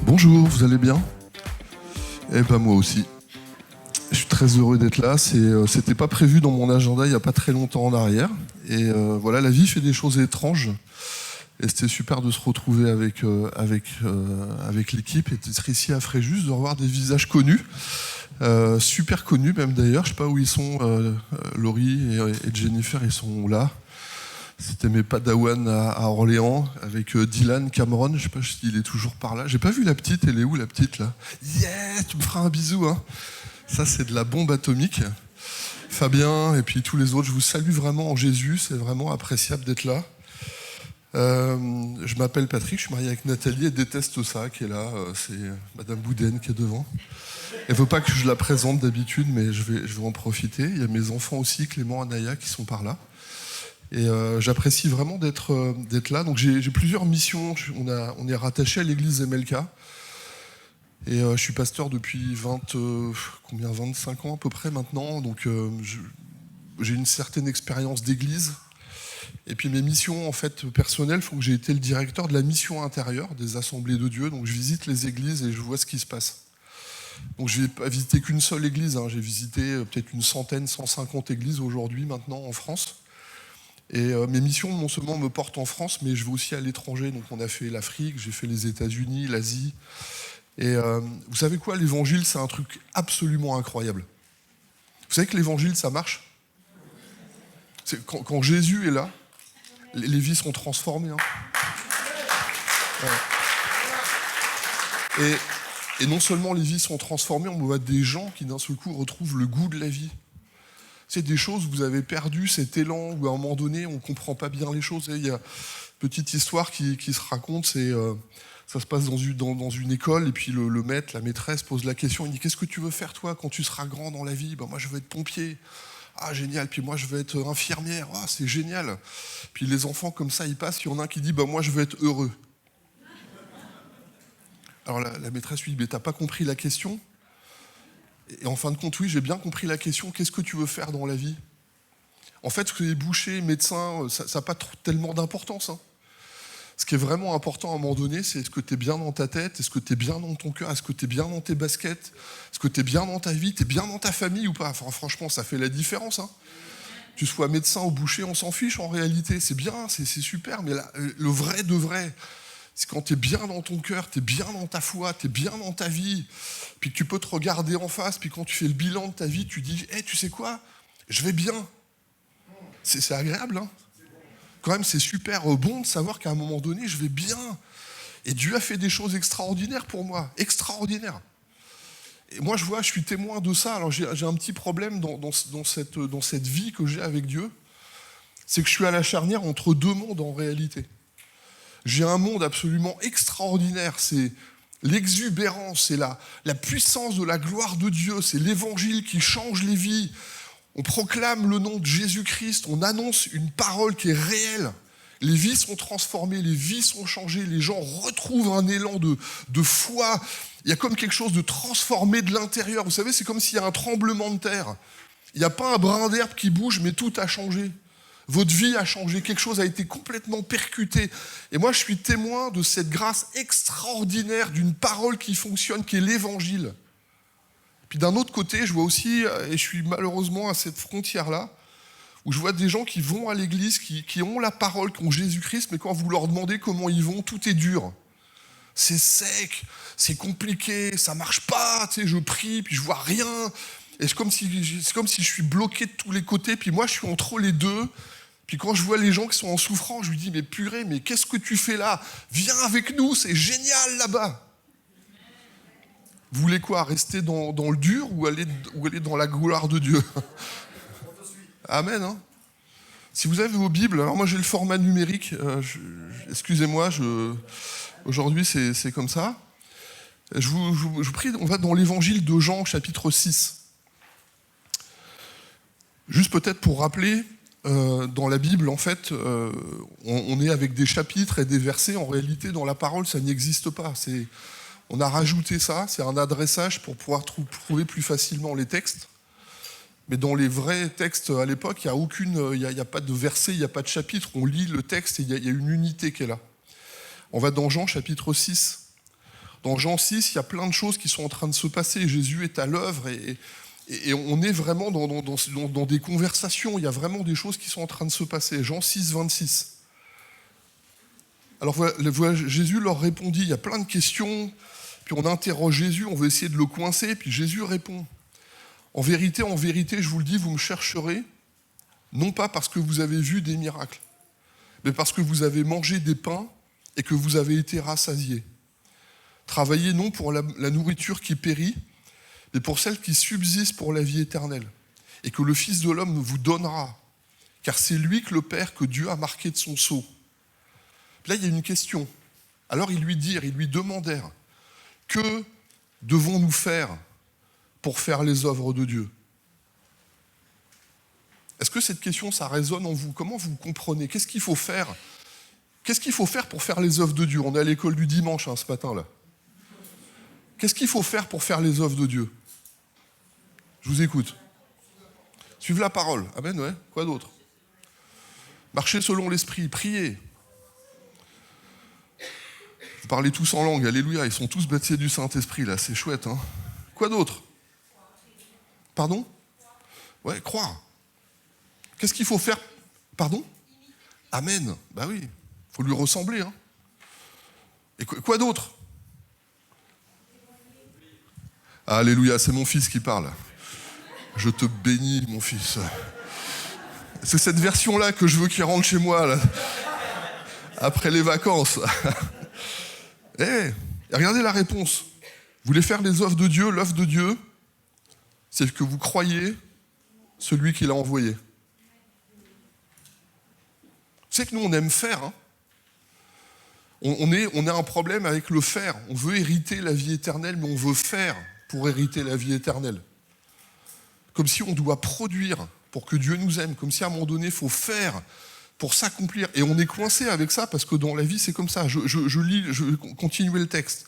Bonjour, vous allez bien? Eh ben moi aussi. Je suis très heureux d'être là. C'était pas prévu dans mon agenda il n'y a pas très longtemps en arrière. Et voilà, la vie fait des choses étranges. Et c'était super de se retrouver avec l'équipe et d'être ici à Fréjus, de revoir des visages connus. Super connus même d'ailleurs. Je sais pas où ils sont. Laurie et Jennifer, ils sont là. C'était mes padawans à Orléans avec Dylan Cameron. Je sais pas s'il est toujours par là. J'ai pas vu la petite. Elle est où la petite là? Yeah, tu me feras un bisou, hein. Ça, c'est de la bombe atomique. Fabien et puis tous les autres, je vous salue vraiment en Jésus. C'est vraiment appréciable d'être là. Je m'appelle Patrick, je suis marié avec Nathalie. Elle déteste ça qui est là. C'est Madame Boudin qui est devant. Elle veut pas que je la présente d'habitude, mais je vais en profiter. Il y a mes enfants aussi, Clément, Anaya, qui sont par là. Et j'apprécie vraiment d'être là. Donc j'ai plusieurs missions. On est rattaché à l'église MLK. Et je suis pasteur depuis 25 ans à peu près maintenant. Donc j'ai une certaine expérience d'église. Et puis mes missions en fait personnelles font que j'ai été le directeur de la mission intérieure des Assemblées de Dieu. Donc je visite les églises et je vois ce qui se passe. Donc je n'ai pas visité qu'une seule église. Hein. J'ai visité peut-être 150 églises aujourd'hui maintenant en France. Et mes missions non seulement me portent en France, mais je vais aussi à l'étranger. Donc on a fait l'Afrique, j'ai fait les États-Unis, l'Asie. Et vous savez quoi, l'évangile, c'est un truc absolument incroyable. Vous savez que l'évangile, ça marche? Quand Jésus est là, les vies sont transformées. Hein. Ouais. Et non seulement les vies sont transformées, on voit des gens qui d'un seul coup retrouvent le goût de la vie. C'est des choses où vous avez perdu cet élan, où à un moment donné, on ne comprend pas bien les choses. Il y a une petite histoire qui se raconte, ça se passe dans une école, et puis le maître, la maîtresse pose la question, il dit « Qu'est-ce que tu veux faire toi quand tu seras grand dans la vie ?» Ben, moi je veux être pompier. Ah génial, puis moi je veux être infirmière. Ah c'est génial. Puis les enfants comme ça, ils passent, il y en a un qui dit « Ben, moi je veux être heureux. » Alors la maîtresse lui dit « Mais t'as pas compris la question ?» Et en fin de compte, oui, j'ai bien compris la question. Qu'est-ce que tu veux faire dans la vie? En fait, ce que les bouchers, médecins, ça n'a pas tellement d'importance. Hein. Ce qui est vraiment important à un moment donné, c'est est-ce que tu es bien dans ta tête? Est-ce que tu es bien dans ton cœur? Est-ce que tu es bien dans tes baskets? Est-ce que tu es bien dans ta vie? Tu es bien dans ta famille ou pas? Enfin, franchement, ça fait la différence. Hein. Tu sois médecin ou boucher, on s'en fiche en réalité. C'est bien, c'est super. Mais là, le vrai de vrai, c'est quand tu es bien dans ton cœur, tu es bien dans ta foi, tu es bien dans ta vie, puis que tu peux te regarder en face, puis quand tu fais le bilan de ta vie, tu dis hey, « tu sais quoi? Je vais bien. » C'est agréable, hein? Quand même, c'est super bon de savoir qu'à un moment donné, je vais bien. Et Dieu a fait des choses extraordinaires pour moi. Extraordinaires. Et moi, je suis témoin de ça. Alors, j'ai un petit problème dans cette vie que j'ai avec Dieu. C'est que je suis à la charnière entre deux mondes en réalité. J'ai un monde absolument extraordinaire, c'est l'exubérance, c'est la puissance de la gloire de Dieu, c'est l'évangile qui change les vies. On proclame le nom de Jésus-Christ, on annonce une parole qui est réelle. Les vies sont transformées, les vies sont changées, les gens retrouvent un élan de foi. Il y a comme quelque chose de transformé de l'intérieur. Vous savez, c'est comme s'il y a un tremblement de terre. Il n'y a pas un brin d'herbe qui bouge, mais tout a changé. Votre vie a changé, quelque chose a été complètement percuté. Et moi, je suis témoin de cette grâce extraordinaire d'une parole qui fonctionne, qui est l'évangile. Puis d'un autre côté, je vois aussi, et je suis malheureusement à cette frontière-là, où je vois des gens qui vont à l'église, qui ont la parole, qui ont Jésus-Christ, mais quand vous leur demandez comment ils vont, tout est dur. C'est sec, c'est compliqué, ça marche pas, tu sais, je prie, puis je vois rien. Et c'est comme si je suis bloqué de tous les côtés, puis moi, je suis entre les deux. Puis quand je vois les gens qui sont en souffrance, je lui dis, mais purée, mais qu'est-ce que tu fais là? Viens avec nous, c'est génial là-bas. Vous voulez quoi? Rester dans le dur ou aller dans la gloire de Dieu? Amen. Hein. Si vous avez vos Bibles, alors moi j'ai le format numérique, excusez-moi, aujourd'hui c'est comme ça. Je vous prie, on va dans l'évangile de Jean, chapitre 6. Juste peut-être pour rappeler, dans la Bible, en fait, on est avec des chapitres et des versets. En réalité, dans la parole, ça n'existe pas. On a rajouté ça, c'est un adressage pour pouvoir trouver plus facilement les textes. Mais dans les vrais textes à l'époque, il n'y a pas de verset, il n'y a pas de chapitre. On lit le texte et il y a une unité qui est là. On va dans Jean chapitre 6. Dans Jean 6, il y a plein de choses qui sont en train de se passer. Jésus est à l'œuvre et on est vraiment dans des conversations. Il y a vraiment des choses qui sont en train de se passer. Jean 6, 26. Alors voilà, Jésus leur répondit, il y a plein de questions, puis on interroge Jésus, on veut essayer de le coincer, puis Jésus répond. En vérité, je vous le dis, vous me chercherez, non pas parce que vous avez vu des miracles, mais parce que vous avez mangé des pains et que vous avez été rassasiés. Travaillez non pour la nourriture qui périt, mais pour celle qui subsiste pour la vie éternelle, et que le Fils de l'homme vous donnera, car c'est lui que le Père, que Dieu a marqué de son sceau. Là, il y a une question. Alors ils lui demandèrent, que devons-nous faire pour faire les œuvres de Dieu ? Est-ce que cette question, ça résonne en vous ? Comment vous comprenez ? Qu'est-ce qu'il faut faire ? Qu'est-ce qu'il faut faire pour faire les œuvres de Dieu ? On est à l'école du dimanche ce matin-là. Qu'est-ce qu'il faut faire pour faire les œuvres de Dieu ? Je vous écoute. Suivre la parole. Amen, ouais. Quoi d'autre ? Marcher selon l'esprit, prier. Vous parlez tous en langue, alléluia, ils sont tous baptisés du Saint-Esprit, là, c'est chouette, hein. Quoi d'autre ? Pardon ? Ouais, croire. Qu'est-ce qu'il faut faire ? Pardon ? Amen. Bah oui, il faut lui ressembler, hein. Et quoi d'autre ? Alléluia, c'est mon fils qui parle. Je te bénis, mon fils. C'est cette version-là que je veux qu'il rentre chez moi, là, après les vacances. Regardez la réponse. Vous voulez faire les œuvres de Dieu, l'œuvre de Dieu, c'est que vous croyez celui qui l'a envoyé. C'est que nous, on aime faire. Hein. On a un problème avec le faire. On veut hériter la vie éternelle, mais on veut faire pour hériter la vie éternelle. Comme si on doit produire pour que Dieu nous aime. Comme si à un moment donné, il faut faire pour s'accomplir. Et on est coincé avec ça parce que dans la vie, c'est comme ça. Je vais continuer le texte.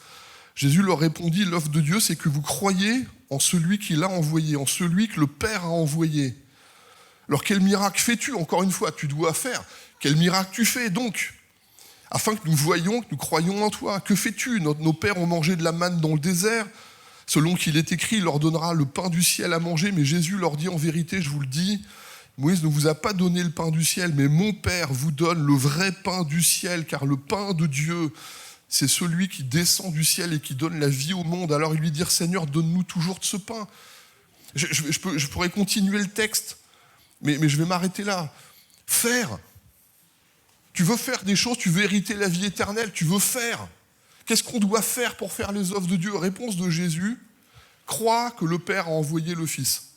Jésus leur répondit, l'œuvre de Dieu, c'est que vous croyez en celui qui l'a envoyé, en celui que le Père a envoyé. Alors quel miracle fais-tu ? Encore une fois, tu dois faire. Quel miracle tu fais donc ? Afin que nous voyions, que nous croyions en toi. Que fais-tu ? Nos pères ont mangé de la manne dans le désert. Selon qu'il est écrit, il leur donnera le pain du ciel à manger. Mais Jésus leur dit, en vérité, je vous le dis, Moïse ne vous a pas donné le pain du ciel, mais mon Père vous donne le vrai pain du ciel, car le pain de Dieu, c'est celui qui descend du ciel et qui donne la vie au monde. Alors il lui dit, Seigneur, donne-nous toujours de ce pain. Je pourrais continuer le texte, mais je vais m'arrêter là. Faire. Tu veux faire des choses, tu veux hériter la vie éternelle, tu veux faire. Qu'est-ce qu'on doit faire pour faire les œuvres de Dieu ? Réponse de Jésus, crois que le Père a envoyé le Fils.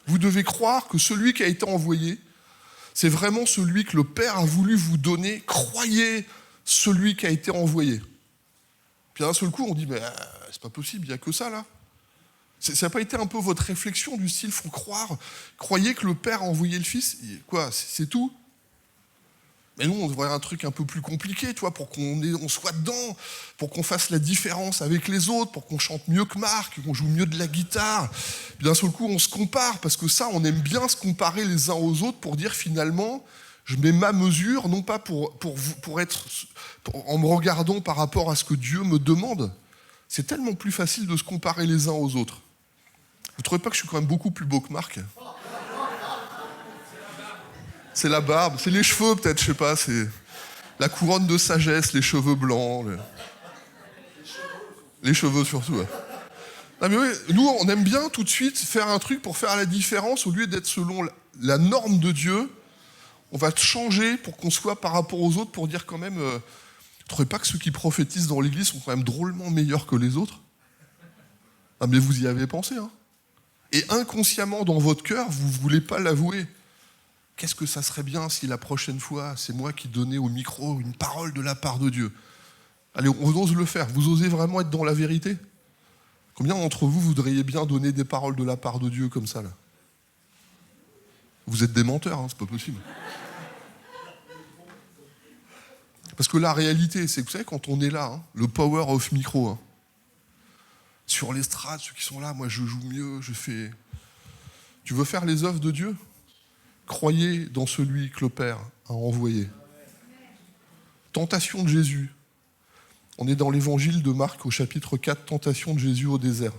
Vous devez croire que celui qui a été envoyé, c'est vraiment celui que le Père a voulu vous donner. Croyez celui qui a été envoyé. Puis d'un seul coup, on dit, mais c'est pas possible, il n'y a que ça là. Ça n'a pas été un peu votre réflexion du style, faut croire, croyez que le Père a envoyé le Fils ? Quoi, c'est tout ? Mais nous, on devrait un truc un peu plus compliqué, tu vois, pour qu'on soit dedans, pour qu'on fasse la différence avec les autres, pour qu'on chante mieux que Marc, qu'on joue mieux de la guitare. Puis d'un seul coup, on se compare, parce que ça, on aime bien se comparer les uns aux autres pour dire finalement, je mets ma mesure, non pas en me regardant par rapport à ce que Dieu me demande. C'est tellement plus facile de se comparer les uns aux autres. Vous ne trouvez pas que je suis quand même beaucoup plus beau que Marc ? C'est la barbe, c'est les cheveux peut-être, je sais pas, c'est la couronne de sagesse, les cheveux blancs. Les cheveux surtout. Ouais. Non mais oui, nous on aime bien tout de suite faire un truc pour faire la différence, au lieu d'être selon la norme de Dieu, on va te changer pour qu'on soit par rapport aux autres, pour dire quand même, vous ne trouvez pas que ceux qui prophétisent dans l'église sont quand même drôlement meilleurs que les autres ? Ah mais vous y avez pensé, hein ? Et inconsciemment dans votre cœur, vous ne voulez pas l'avouer. Qu'est-ce que ça serait bien si la prochaine fois, c'est moi qui donnais au micro une parole de la part de Dieu ? Allez, on ose le faire. Vous osez vraiment être dans la vérité ? Combien d'entre vous voudriez bien donner des paroles de la part de Dieu comme ça, là ? Vous êtes des menteurs, hein, c'est pas possible. Parce que la réalité, c'est que vous savez, quand on est là, hein, le power of micro, hein, sur l'estrade, ceux qui sont là, moi je joue mieux, je fais... Tu veux faire les œuvres de Dieu ? Croyez dans celui que le Père a envoyé. Tentation de Jésus. On est dans l'évangile de Marc au chapitre 4, tentation de Jésus au désert.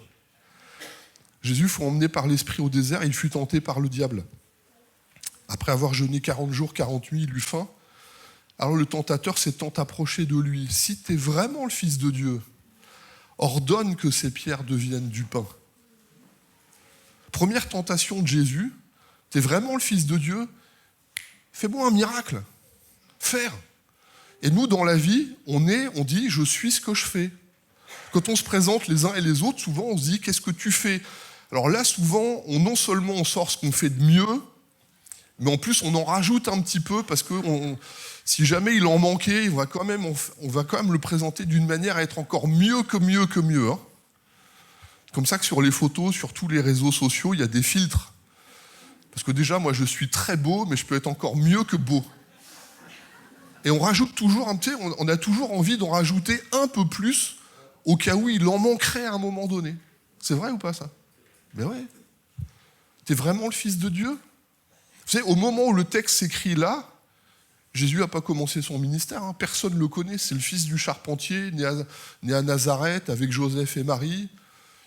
Jésus fut emmené par l'Esprit au désert, il fut tenté par le diable. Après avoir jeûné 40 jours, 40 nuits, il eut faim. Alors le tentateur s'étant approché de lui, « Si tu es vraiment le Fils de Dieu, ordonne que ces pierres deviennent du pain. » Première tentation de Jésus, tu es vraiment le Fils de Dieu, fais-moi un miracle. Faire. Et nous, dans la vie, on dit « je suis ce que je fais ». Quand on se présente les uns et les autres, souvent on se dit « qu'est-ce que tu fais ?» Alors là, souvent, non seulement on sort ce qu'on fait de mieux, mais en plus on en rajoute un petit peu parce que si jamais il en manquait, on va quand même le présenter d'une manière à être encore mieux que mieux que mieux. Hein. Comme ça que sur les photos, sur tous les réseaux sociaux, il y a des filtres. Parce que déjà, moi, je suis très beau, mais je peux être encore mieux que beau. Et on rajoute toujours on a toujours envie d'en rajouter un peu plus au cas où il en manquerait à un moment donné. C'est vrai ou pas, ça? Ben ouais. T'es vraiment le Fils de Dieu? Vous savez, au moment où le texte s'écrit là, Jésus n'a pas commencé son ministère, hein. Personne ne le connaît. C'est le fils du charpentier, né à Nazareth avec Joseph et Marie.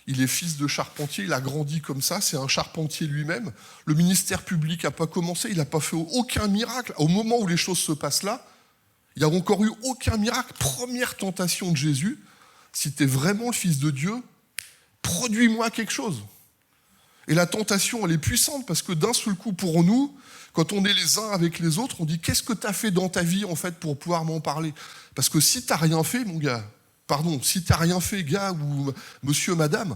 Il est fils de charpentier, il a grandi comme ça, c'est un charpentier lui-même. Le ministère public n'a pas commencé, il n'a pas fait aucun miracle. Au moment où les choses se passent là, il n'y a encore eu aucun miracle. Première tentation de Jésus, si tu es vraiment le Fils de Dieu, produis-moi quelque chose. Et la tentation, elle est puissante parce que d'un seul coup, pour nous, quand on est les uns avec les autres, on dit « Qu'est-ce que tu as fait dans ta vie, en fait, pour pouvoir m'en parler ?» Parce que si tu n'as rien fait, mon gars, si tu n'as rien fait, gars ou monsieur, madame,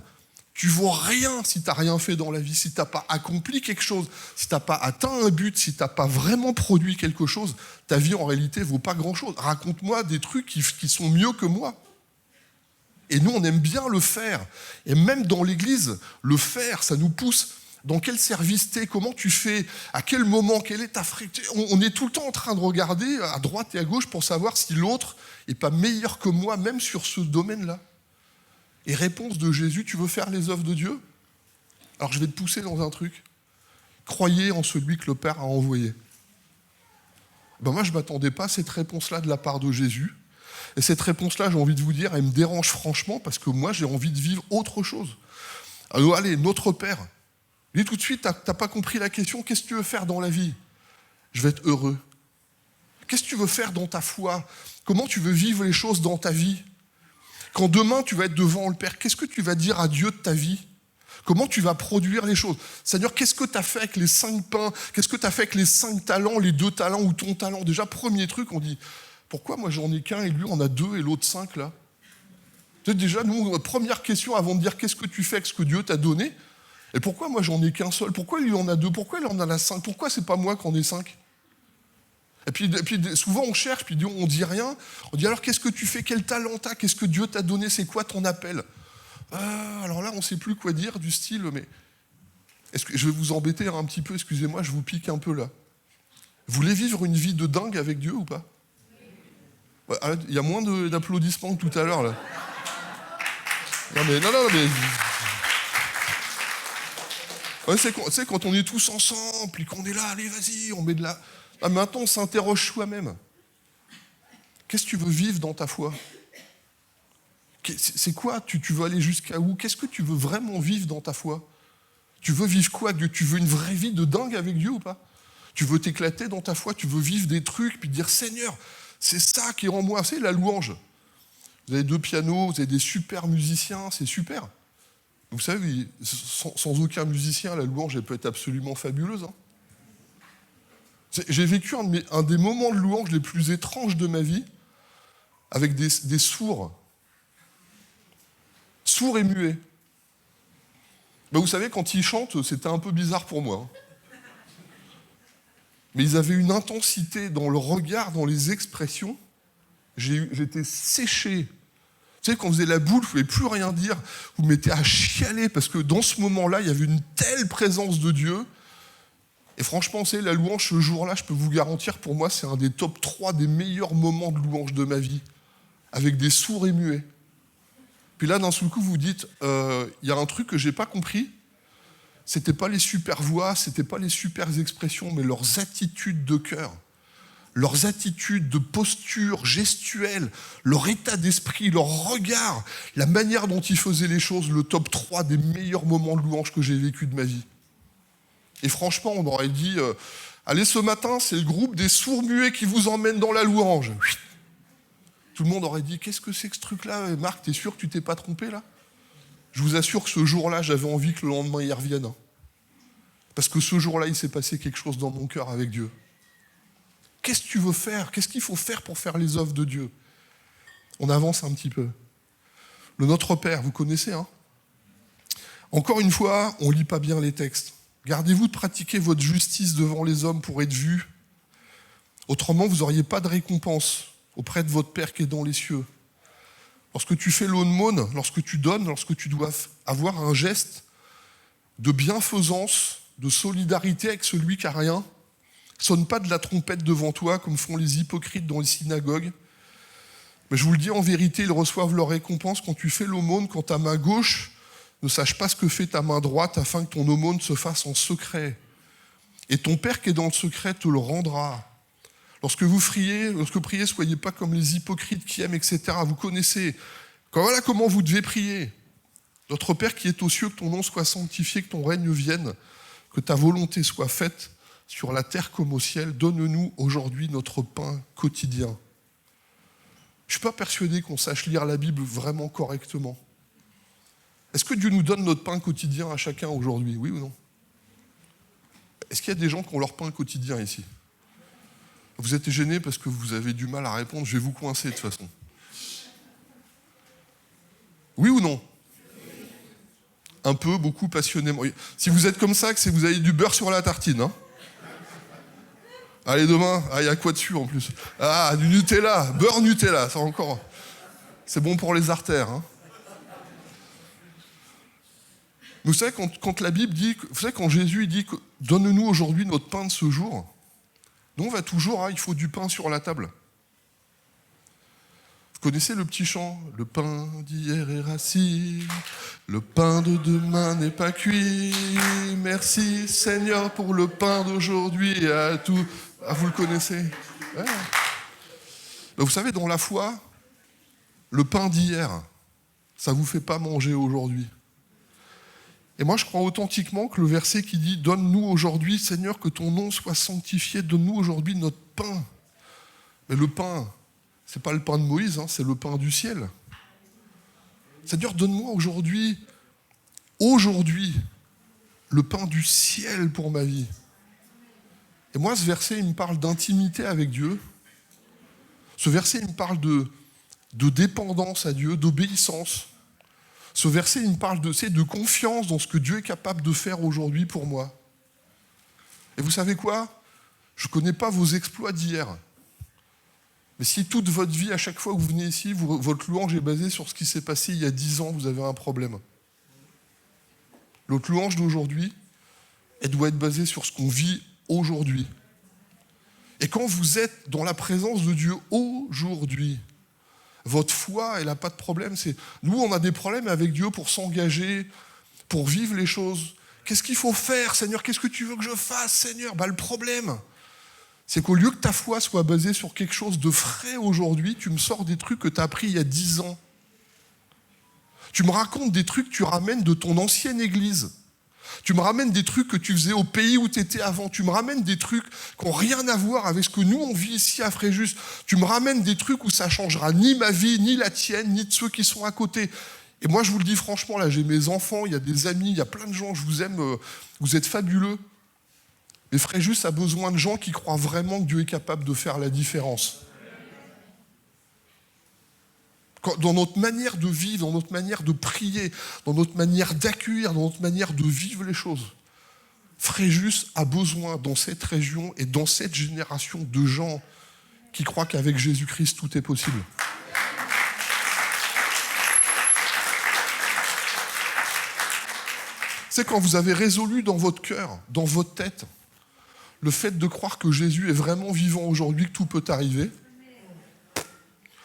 tu vaux rien si tu n'as rien fait dans la vie, si tu n'as pas accompli quelque chose, si tu n'as pas atteint un but, si tu n'as pas vraiment produit quelque chose, ta vie, en réalité, ne vaut pas grand-chose. Raconte-moi des trucs qui sont mieux que moi. Et nous, on aime bien le faire. Et même dans l'église, le faire, ça nous pousse. Dans quel service t'es? Comment tu fais? À quel moment? Quelle est ta fréquence? On est tout le temps en train de regarder à droite et à gauche pour savoir si l'autre n'est pas meilleur que moi, même sur ce domaine-là. Et réponse de Jésus, tu veux faire les œuvres de Dieu? Alors je vais te pousser dans un truc. Croyez en celui que le Père a envoyé. Ben moi, je ne m'attendais pas à cette réponse-là de la part de Jésus. Et cette réponse-là, j'ai envie de vous dire, elle me dérange franchement parce que moi, j'ai envie de vivre autre chose. Alors allez, notre Père. Dis tout de suite, t'as pas compris la question, qu'est-ce que tu veux faire dans la vie? Je vais être heureux. Qu'est-ce que tu veux faire dans ta foi? Comment tu veux vivre les choses dans ta vie? Quand demain tu vas être devant le Père, qu'est-ce que tu vas dire à Dieu de ta vie? Comment tu vas produire les choses? Seigneur, qu'est-ce que tu as fait avec les 5 pains? Qu'est-ce que tu as fait avec les 5 talents, les 2 talents ou ton talent? Déjà, premier truc, on dit, pourquoi moi j'en ai qu'un et lui en a 2 et l'autre 5 là? Déjà, nous, première question avant de dire qu'est-ce que tu fais avec ce que Dieu t'a donné? Et pourquoi moi j'en ai qu'un seul? Pourquoi lui en a 2? Pourquoi il en a 5? Pourquoi c'est pas moi qui en ai 5? Et puis souvent on cherche, puis on dit rien. On dit alors qu'est-ce que tu fais? Quel talent t'as? Qu'est-ce que Dieu t'a donné? C'est quoi ton appel? Alors là on ne sait plus quoi dire du style, mais est-ce que je vais vous embêter un petit peu, excusez-moi, je vous pique un peu là. Vous voulez vivre une vie de dingue avec Dieu ou pas? Ouais, il y a moins d'applaudissements que tout à l'heure là. Non mais... Ouais, c'est quand on est tous ensemble, puis qu'on est là, allez, vas-y, on met de la... Ah, maintenant, on s'interroge soi-même. Qu'est-ce que tu veux vivre dans ta foi? C'est quoi? Tu veux aller jusqu'à où? Qu'est-ce que tu veux vraiment vivre dans ta foi? Tu veux vivre quoi, Dieu? Tu veux une vraie vie de dingue avec Dieu ou pas? Tu veux t'éclater dans ta foi? Tu veux vivre des trucs, puis dire, Seigneur, c'est ça qui rend moi. C'est la louange. Vous avez 2 pianos, vous avez des super musiciens, c'est super. Vous savez, sans aucun musicien, la louange, elle peut être absolument fabuleuse. Hein. J'ai vécu un des moments de louange les plus étranges de ma vie avec des sourds. Sourds et muets. Ben vous savez, quand ils chantent, c'était un peu bizarre pour moi. Hein. Mais ils avaient une intensité dans le regard, dans les expressions. J'étais séché. Vous savez, quand vous faisiez la boule, vous ne pouvez plus rien dire, vous vous mettez à chialer, parce que dans ce moment-là, il y avait une telle présence de Dieu. Et franchement, c'est la louange, ce jour-là, je peux vous garantir, pour moi, c'est un des top 3 des meilleurs moments de louange de ma vie, avec des sourds et muets. Puis là, d'un seul coup, vous vous dites, y a un truc que je n'ai pas compris, c'était pas les super voix, c'était pas les super expressions, mais leurs attitudes de cœur, leurs attitudes de posture gestuelle, leur état d'esprit, leur regard, la manière dont ils faisaient les choses, le top 3 des meilleurs moments de louange que j'ai vécu de ma vie. Et franchement, on aurait dit, allez, ce matin, c'est le groupe des sourds-muets qui vous emmène dans la louange. Tout le monde aurait dit, qu'est-ce que c'est que ce truc-là, Marc, t'es sûr que tu t'es pas trompé là? Je vous assure que ce jour-là, j'avais envie que le lendemain, il revienne. Parce que ce jour-là, il s'est passé quelque chose dans mon cœur avec Dieu. Qu'est-ce que tu veux faire? Qu'est-ce qu'il faut faire pour faire les œuvres de Dieu? On avance un petit peu. Le Notre Père, vous connaissez, hein? Encore une fois, on ne lit pas bien les textes. Gardez-vous de pratiquer votre justice devant les hommes pour être vus. Autrement, vous n'auriez pas de récompense auprès de votre Père qui est dans les cieux. Lorsque tu fais l'aumône, lorsque tu donnes, lorsque tu dois avoir un geste de bienfaisance, de solidarité avec celui qui n'a rien, sonne pas de la trompette devant toi comme font les hypocrites dans les synagogues. Mais je vous le dis en vérité, ils reçoivent leur récompense quand tu fais l'aumône, quand ta main gauche ne sache pas ce que fait ta main droite afin que ton aumône se fasse en secret. Et ton Père qui est dans le secret te le rendra. Lorsque vous priez, soyez pas comme les hypocrites qui aiment, etc. Vous connaissez. Voilà comment vous devez prier. Notre Père qui est aux cieux, que ton nom soit sanctifié, que ton règne vienne, que ta volonté soit faite sur la terre comme au ciel. Donne-nous aujourd'hui notre pain quotidien. Je ne suis pas persuadé qu'on sache lire la Bible vraiment correctement. Est-ce que Dieu nous donne notre pain quotidien à chacun aujourd'hui, oui ou non? Est-ce qu'il y a des gens qui ont leur pain quotidien ici? Vous êtes gênés parce que vous avez du mal à répondre, je vais vous coincer de toute façon. Oui ou non? Un peu, beaucoup, passionnément. Si vous êtes comme ça, c'est que vous avez du beurre sur la tartine. Hein? Allez, demain, il y a quoi dessus en plus? Ah, du Nutella, beurre Nutella, ça encore. C'est bon pour les artères. Hein? Vous savez, quand la Bible dit, vous savez, quand Jésus dit « Donne-nous aujourd'hui notre pain de ce jour », nous on va toujours, hein, il faut du pain sur la table. Vous connaissez le petit chant « Le pain d'hier est rassis, le pain de demain n'est pas cuit, merci Seigneur pour le pain d'aujourd'hui et à tout... » Ah, vous le connaissez? Ouais. Ben, vous savez, dans la foi, le pain d'hier, ça ne vous fait pas manger aujourd'hui. Et moi, je crois authentiquement que le verset qui dit « Donne-nous aujourd'hui, Seigneur, que ton nom soit sanctifié, donne-nous aujourd'hui notre pain. » Mais le pain, ce n'est pas le pain de Moïse, hein, c'est le pain du ciel. Seigneur, donne-moi aujourd'hui, le pain du ciel pour ma vie. Et moi, ce verset, il me parle d'intimité avec Dieu. Ce verset, il me parle de dépendance à Dieu, d'obéissance. Ce verset, il me parle de confiance dans ce que Dieu est capable de faire aujourd'hui pour moi. Et vous savez quoi? Je ne connais pas vos exploits d'hier. Mais si toute votre vie, à chaque fois que vous venez ici, votre louange est basée sur ce qui s'est passé il y a 10 ans, vous avez un problème. Notre louange d'aujourd'hui, elle doit être basée sur ce qu'on vit aujourd'hui. Et quand vous êtes dans la présence de Dieu aujourd'hui, votre foi, elle n'a pas de problème. Nous, on a des problèmes avec Dieu pour s'engager, pour vivre les choses. Qu'est-ce qu'il faut faire, Seigneur? Qu'est-ce que tu veux que je fasse, Seigneur? Le problème, c'est qu'au lieu que ta foi soit basée sur quelque chose de frais aujourd'hui, tu me sors des trucs que tu as appris il y a 10 ans. Tu me racontes des trucs que tu ramènes de ton ancienne église. Tu me ramènes des trucs que tu faisais au pays où tu étais avant. Tu me ramènes des trucs qui n'ont rien à voir avec ce que nous, on vit ici à Fréjus. Tu me ramènes des trucs où ça ne changera ni ma vie, ni la tienne, ni de ceux qui sont à côté. Et moi, je vous le dis franchement, là, j'ai mes enfants, il y a des amis, il y a plein de gens, je vous aime, vous êtes fabuleux. Mais Fréjus a besoin de gens qui croient vraiment que Dieu est capable de faire la différence. Dans notre manière de vivre, dans notre manière de prier, dans notre manière d'accueillir, dans notre manière de vivre les choses. Fréjus a besoin dans cette région et dans cette génération de gens qui croient qu'avec Jésus-Christ, tout est possible. C'est quand vous avez résolu dans votre cœur, dans votre tête, le fait de croire que Jésus est vraiment vivant aujourd'hui, que tout peut arriver.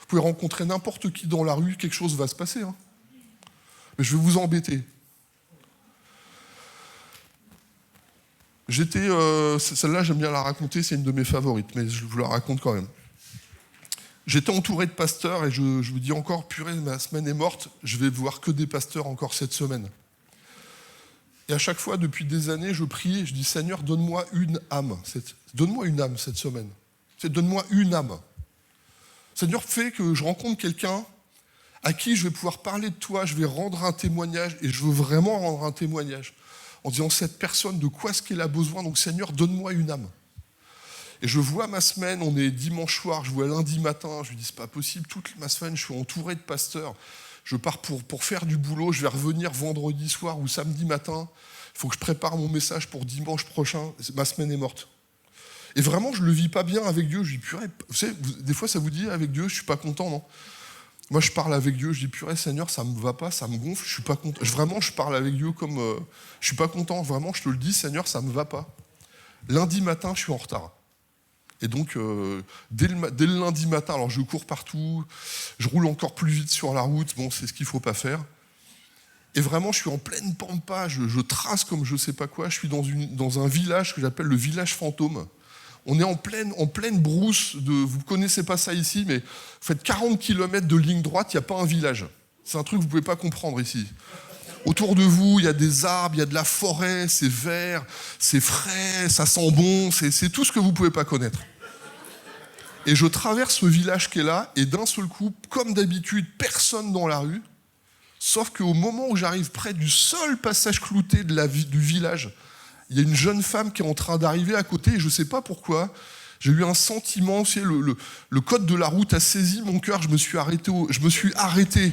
Vous pouvez rencontrer n'importe qui dans la rue, quelque chose va se passer. Hein. Mais je vais vous embêter. Celle-là, j'aime bien la raconter, c'est une de mes favorites, mais je vous la raconte quand même. J'étais entouré de pasteurs et je vous dis encore, purée, ma semaine est morte, je vais voir que des pasteurs encore cette semaine. Et à chaque fois, depuis des années, je prie et je dis, Seigneur, donne-moi une âme. Donne-moi une âme cette semaine. Donne-moi une âme. Seigneur, fais que je rencontre quelqu'un à qui je vais pouvoir parler de toi, je vais rendre un témoignage, et je veux vraiment rendre un témoignage, en disant, cette personne, de quoi est-ce qu'elle a besoin? Donc Seigneur, donne-moi une âme. Et je vois ma semaine, on est dimanche soir, je vois lundi matin, je lui dis, c'est pas possible, toute ma semaine, je suis entouré de pasteurs, je pars pour faire du boulot, je vais revenir vendredi soir ou samedi matin, il faut que je prépare mon message pour dimanche prochain, ma semaine est morte. Et vraiment, je le vis pas bien avec Dieu, je dis, purée, vous savez, des fois ça vous dit, avec Dieu, je suis pas content, non? Moi, je parle avec Dieu, je dis, purée, Seigneur, ça me va pas, ça me gonfle, je suis pas content. Vraiment, je parle avec Dieu comme, je suis pas content, vraiment, je te le dis, Seigneur, ça me va pas. Lundi matin, je suis en retard. Et donc, dès le lundi matin, alors je cours partout, je roule encore plus vite sur la route, bon, c'est ce qu'il ne faut pas faire. Et vraiment, je suis en pleine pampa, je trace comme je ne sais pas quoi, je suis dans un village que j'appelle le village fantôme. On est en pleine brousse, vous ne connaissez pas ça ici, mais vous faites 40 km de ligne droite, il n'y a pas un village. C'est un truc que vous ne pouvez pas comprendre ici. Autour de vous, il y a des arbres, il y a de la forêt, c'est vert, c'est frais, ça sent bon, c'est tout ce que vous ne pouvez pas connaître. Et je traverse ce village qui est là, et d'un seul coup, comme d'habitude, personne dans la rue, sauf qu'au moment où j'arrive près du seul passage clouté du village, il y a une jeune femme qui est en train d'arriver à côté, et je ne sais pas pourquoi, j'ai eu un sentiment, le code de la route a saisi mon cœur, je me suis arrêté.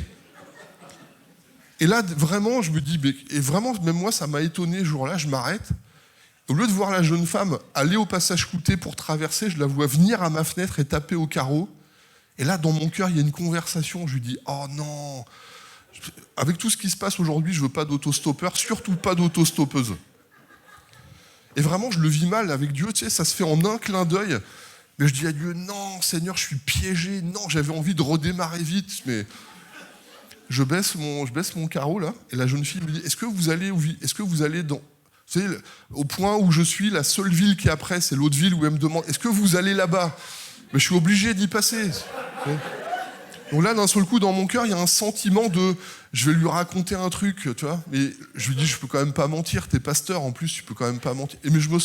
Et là, vraiment, je me dis, et vraiment, même moi, ça m'a étonné ce jour-là, je m'arrête. Au lieu de voir la jeune femme aller au passage clouté pour traverser, je la vois venir à ma fenêtre et taper au carreau. Et là, dans mon cœur, il y a une conversation. Je lui dis, oh non, avec tout ce qui se passe aujourd'hui, je veux pas d'autostoppeur, surtout pas d'autostoppeuse. Et vraiment, je le vis mal avec Dieu, tu sais, ça se fait en un clin d'œil. Mais je dis à Dieu, non, Seigneur, je suis piégé. Non, j'avais envie de redémarrer vite, mais je baisse mon carreau là. Et la jeune fille me dit, est-ce que vous allez dans... Vous savez, au point où je suis, la seule ville qui est après, c'est l'autre ville où elle me demande, est-ce que vous allez là-bas? Mais je suis obligé d'y passer. Donc là, d'un seul coup, dans mon cœur, il y a un sentiment de, je vais lui raconter un truc, tu vois. Mais je lui dis, je peux quand même pas mentir, t'es pasteur, en plus, tu peux quand même pas mentir. Mais vous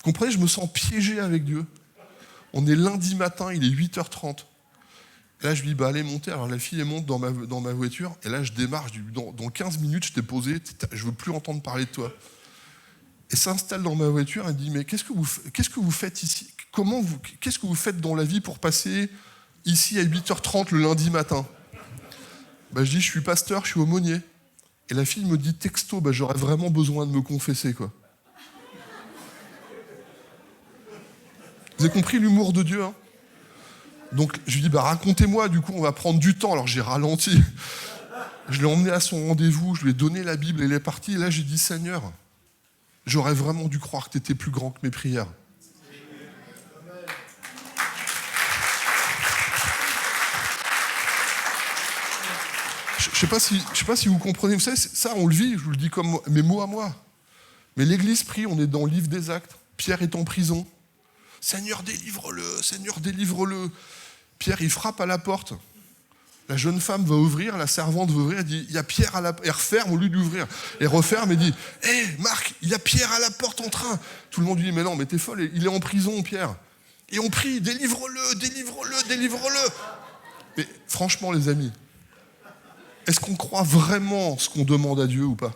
comprenez, je me sens piégé avec Dieu. On est lundi matin, il est 8h30. Et là, je lui dis, allez, montez. Alors la fille, elle monte dans ma voiture, et là, je démarre, je dis, dans 15 minutes, je t'ai posé, je veux plus entendre parler de toi. Et s'installe dans ma voiture et dit, mais qu'est-ce que vous faites ici? Qu'est-ce que vous faites dans la vie pour passer ici à 8h30 le lundi matin? Je dis, je suis pasteur, je suis aumônier. Et la fille me dit, texto, j'aurais vraiment besoin de me confesser, quoi. Vous avez compris l'humour de Dieu, hein? Donc je lui dis, racontez-moi, du coup on va prendre du temps. Alors j'ai ralenti. Je l'ai emmené à son rendez-vous, je lui ai donné la Bible, elle est partie. Et là j'ai dit, Seigneur, j'aurais vraiment dû croire que tu étais plus grand que mes prières. Je ne sais pas si vous comprenez. Vous savez, ça, on le vit, je vous le dis comme mes mots à moi. Mais l'Église prie, on est dans le livre des Actes. Pierre est en prison. Seigneur, délivre-le, Seigneur, délivre-le. Pierre, il frappe à la porte. La jeune femme va ouvrir, la servante va ouvrir, elle dit, il y a Pierre à la porte. Elle referme au lieu d'ouvrir. Elle referme et dit, hé, Marc, il y a Pierre à la porte en train. Tout le monde lui dit, mais non, mais t'es folle, il est en prison, Pierre. Et on prie, délivre-le, délivre-le, délivre-le. Mais franchement, les amis, est-ce qu'on croit vraiment ce qu'on demande à Dieu ou pas?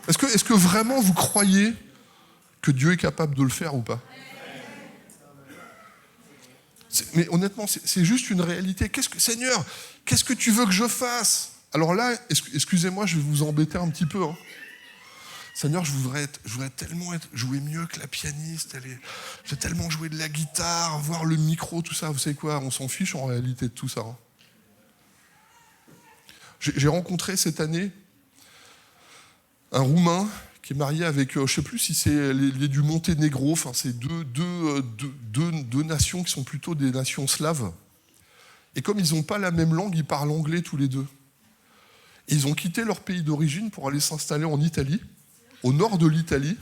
Est-ce que vraiment vous croyez que Dieu est capable de le faire ou pas? Mais honnêtement, c'est juste une réalité. Seigneur, qu'est-ce que tu veux que je fasse? Alors là, excusez-moi, je vais vous embêter un petit peu. Hein. Seigneur, je voudrais tellement jouer mieux que la pianiste. Je vais tellement jouer de la guitare, voir le micro, tout ça. Vous savez quoi? On s'en fiche en réalité de tout ça. Hein. J'ai rencontré cette année un Roumain qui est marié avec, je ne sais plus si c'est les du Monténégro, enfin c'est deux nations qui sont plutôt des nations slaves. Et comme ils n'ont pas la même langue, ils parlent anglais tous les deux. Et ils ont quitté leur pays d'origine pour aller s'installer en Italie, au nord de l'Italie.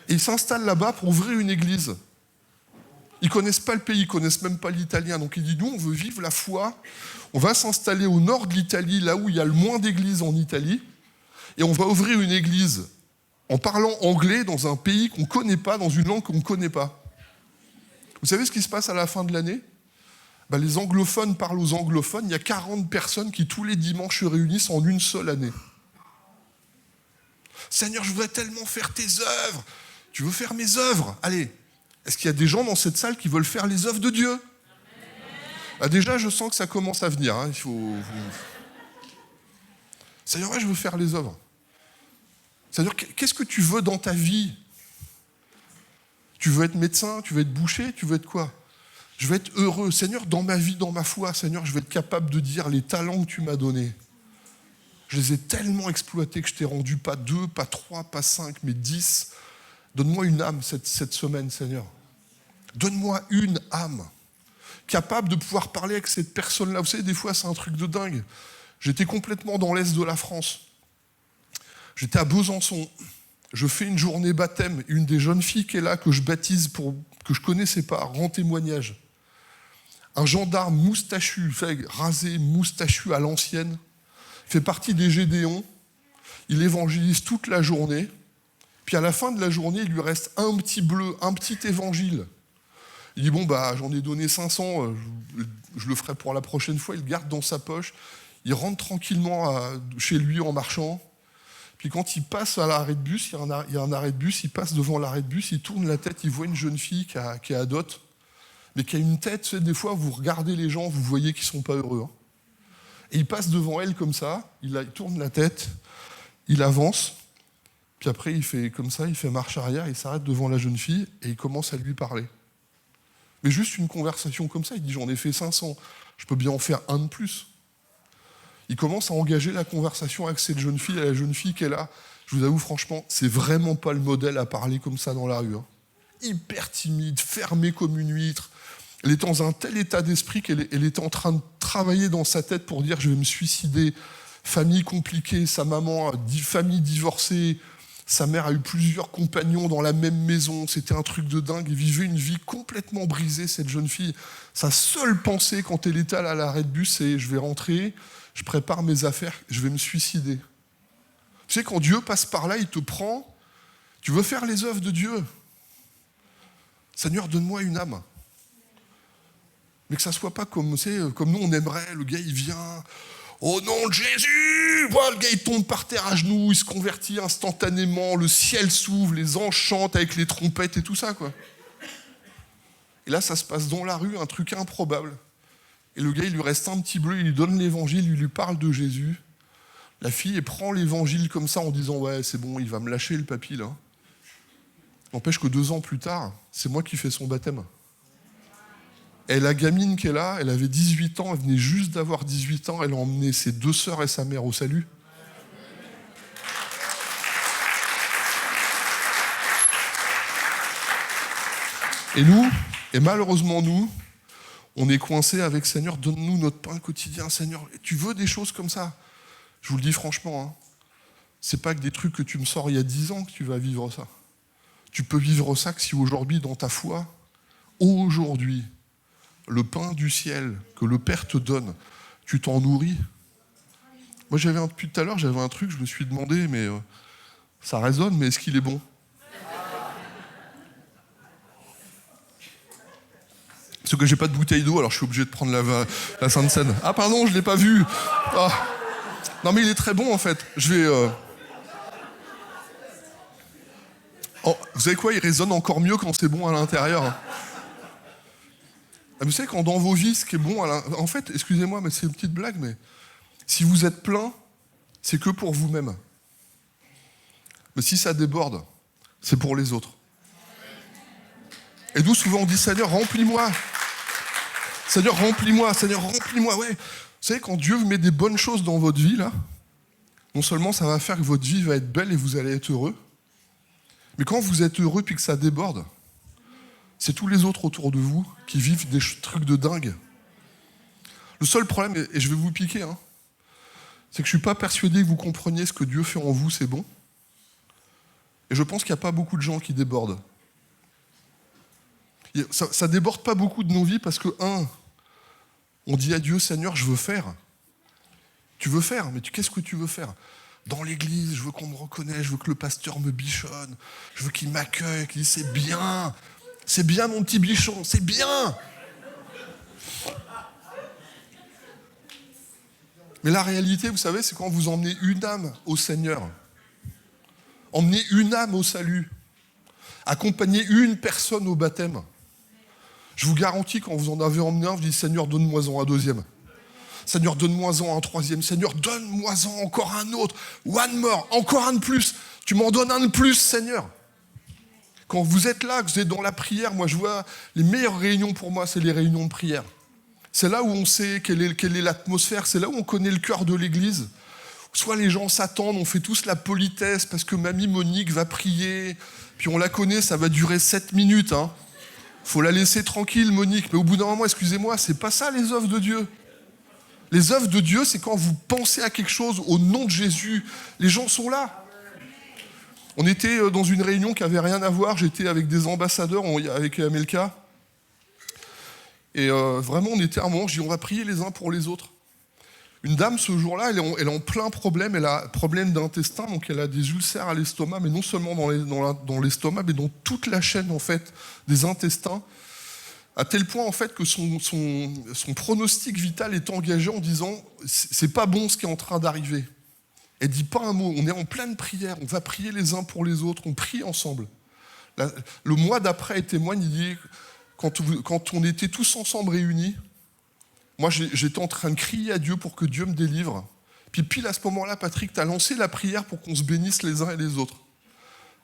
Et ils s'installent là-bas pour ouvrir une église. Ils ne connaissent pas le pays, ils ne connaissent même pas l'italien. Donc il dit, nous, on veut vivre la foi. On va s'installer au nord de l'Italie, là où il y a le moins d'églises en Italie. Et on va ouvrir une église en parlant anglais dans un pays qu'on ne connaît pas, dans une langue qu'on ne connaît pas. Vous savez ce qui se passe à la fin de l'année ? Les anglophones parlent aux anglophones. Il y a 40 personnes qui, tous les dimanches, se réunissent en une seule année. Seigneur, je voudrais tellement faire tes œuvres. Tu veux faire mes œuvres ? Allez, est-ce qu'il y a des gens dans cette salle qui veulent faire les œuvres de Dieu ? Déjà, je sens que ça commence à venir. Seigneur, ouais, je veux faire les œuvres. Seigneur, qu'est-ce que tu veux dans ta vie ? Tu veux être médecin ? Tu veux être boucher ? Tu veux être quoi ? Je veux être heureux. Seigneur, dans ma vie, dans ma foi, Seigneur, je veux être capable de dire les talents que tu m'as donnés. Je les ai tellement exploités que je t'ai rendu pas 2, pas 3, pas 5, mais 10. Donne-moi une âme cette semaine, Seigneur. Donne-moi une âme capable de pouvoir parler avec cette personne-là. Vous savez, des fois, c'est un truc de dingue. J'étais complètement dans l'est de la France. J'étais à Besançon. Je fais une journée baptême. Une des jeunes filles qui est là, que je baptise, que je ne connaissais pas, rend témoignage. Un gendarme moustachu, rasé, moustachu à l'ancienne, fait partie des Gédéons. Il évangélise toute la journée. Puis à la fin de la journée, il lui reste un petit bleu, un petit évangile. Il dit, j'en ai donné 500, je le ferai pour la prochaine fois. Il le garde dans sa poche. Il rentre tranquillement chez lui en marchant. Puis quand il passe à l'arrêt de bus, il y a un arrêt de bus, il passe devant l'arrêt de bus, il tourne la tête, il voit une jeune fille qui est adote, mais qui a une tête, des fois, vous regardez les gens, vous voyez qu'ils ne sont pas heureux. Hein. Et il passe devant elle comme ça, il tourne la tête, il avance, puis après il fait comme ça, il fait marche arrière, il s'arrête devant la jeune fille et il commence à lui parler. Mais juste une conversation comme ça, il dit, j'en ai fait 500, je peux bien en faire un de plus. Il commence à engager la conversation avec cette jeune fille, et la jeune fille qui est là. Je vous avoue, franchement, c'est vraiment pas le modèle à parler comme ça dans la rue. Hein. Hyper timide, fermée comme une huître. Elle est dans un tel état d'esprit qu'elle était en train de travailler dans sa tête pour dire « je vais me suicider ». Famille compliquée, sa maman, famille divorcée, sa mère a eu plusieurs compagnons dans la même maison. C'était un truc de dingue. Elle vivait une vie complètement brisée, cette jeune fille. Sa seule pensée quand elle était à l'arrêt de bus, c'est « je vais rentrer ». Je prépare mes affaires, je vais me suicider. Tu sais, quand Dieu passe par là, il te prend. Tu veux faire les œuvres de Dieu. Seigneur, donne-moi une âme. Mais que ça ne soit pas comme nous, on aimerait. Le gars, il vient. Au nom de Jésus! Le gars, il tombe par terre à genoux, il se convertit instantanément. Le ciel s'ouvre, les anges chantent avec les trompettes et tout ça, quoi. Et là, ça se passe dans la rue, un truc improbable. Et le gars, il lui reste un petit bleu, il lui donne l'évangile, il lui parle de Jésus. La fille, elle prend l'évangile comme ça en disant « ouais, c'est bon, il va me lâcher le papy, là ». N'empêche que 2 ans plus tard, c'est moi qui fais son baptême. Et la gamine qui est là, elle avait 18 ans, elle venait juste d'avoir 18 ans, elle a emmené ses 2 sœurs et sa mère au salut. Et nous, et malheureusement nous, on est coincé avec Seigneur, donne-nous notre pain quotidien, Seigneur. Tu veux des choses comme ça ? Je vous le dis franchement, hein, c'est pas que des trucs que tu me sors il y a 10 ans que tu vas vivre ça. Tu peux vivre ça que si aujourd'hui, dans ta foi, aujourd'hui, le pain du ciel que le Père te donne, tu t'en nourris. Moi, depuis tout à l'heure, j'avais un truc, je me suis demandé, mais ça résonne, mais est-ce qu'il est bon ? Parce que j'ai pas de bouteille d'eau, alors je suis obligé de prendre la Sainte Seine. Ah pardon, je l'ai pas vu. Ah. Non mais il est très bon en fait. Je vais. Oh, vous savez quoi ? Il résonne encore mieux quand c'est bon à l'intérieur. Vous savez quand dans vos vies, ce qui est bon en fait, excusez-moi, mais c'est une petite blague, mais si vous êtes plein, c'est que pour vous-même. Mais si ça déborde, c'est pour les autres. Et nous souvent on dit Seigneur, remplis-moi. Seigneur, remplis-moi, Seigneur, remplis-moi. Ouais. Vous savez, quand Dieu met des bonnes choses dans votre vie, là, non seulement ça va faire que votre vie va être belle et vous allez être heureux, mais quand vous êtes heureux puis que ça déborde, c'est tous les autres autour de vous qui vivent des trucs de dingue. Le seul problème, et je vais vous piquer, hein, c'est que je ne suis pas persuadé que vous compreniez ce que Dieu fait en vous, c'est bon. Et je pense qu'il n'y a pas beaucoup de gens qui débordent. Ça déborde pas beaucoup de nos vies parce que, on dit à Dieu, Seigneur, je veux faire. Tu veux faire, mais qu'est-ce que tu veux faire? Dans l'église, je veux qu'on me reconnaisse, je veux que le pasteur me bichonne, je veux qu'il m'accueille, qu'il dise c'est bien mon petit bichon, c'est bien. Mais la réalité, vous savez, c'est quand vous emmenez une âme au Seigneur, emmenez une âme au salut, accompagnez une personne au baptême. Je vous garantis, quand vous en avez emmené un, vous dites, Seigneur, donne-moi-en un deuxième. Seigneur, donne-moi-en un troisième. Seigneur, donne-moi-en encore un autre. One more, encore un de plus. Tu m'en donnes un de plus, Seigneur. Quand vous êtes là, que vous êtes dans la prière, moi je vois, les meilleures réunions pour moi, c'est les réunions de prière. C'est là où on sait quelle est l'atmosphère, c'est là où on connaît le cœur de l'église. Soit les gens s'attendent, on fait tous la politesse parce que mamie Monique va prier, puis on la connaît, ça va durer 7 minutes, Faut la laisser tranquille, Monique. Mais au bout d'un moment, excusez-moi, c'est pas ça les œuvres de Dieu. Les œuvres de Dieu, c'est quand vous pensez à quelque chose au nom de Jésus. Les gens sont là. On était dans une réunion qui n'avait rien à voir. J'étais avec des ambassadeurs, avec Amelka. Et vraiment, on était à un moment, je dis, on va prier les uns pour les autres. Une dame, ce jour-là, elle est en plein problème. Elle a un problème d'intestin, donc elle a des ulcères à l'estomac, mais non seulement dans l'estomac, mais dans toute la chaîne, en fait, des intestins. À tel point, en fait, que son pronostic vital est engagé en disant « c'est pas bon ce qui est en train d'arriver ». Elle dit pas un mot. On est en pleine prière. On va prier les uns pour les autres. On prie ensemble. Le mois d'après, elle témoigne, il dit « quand on était tous ensemble réunis, moi, j'étais en train de crier à Dieu pour que Dieu me délivre. Puis pile à ce moment-là, Patrick, tu as lancé la prière pour qu'on se bénisse les uns et les autres.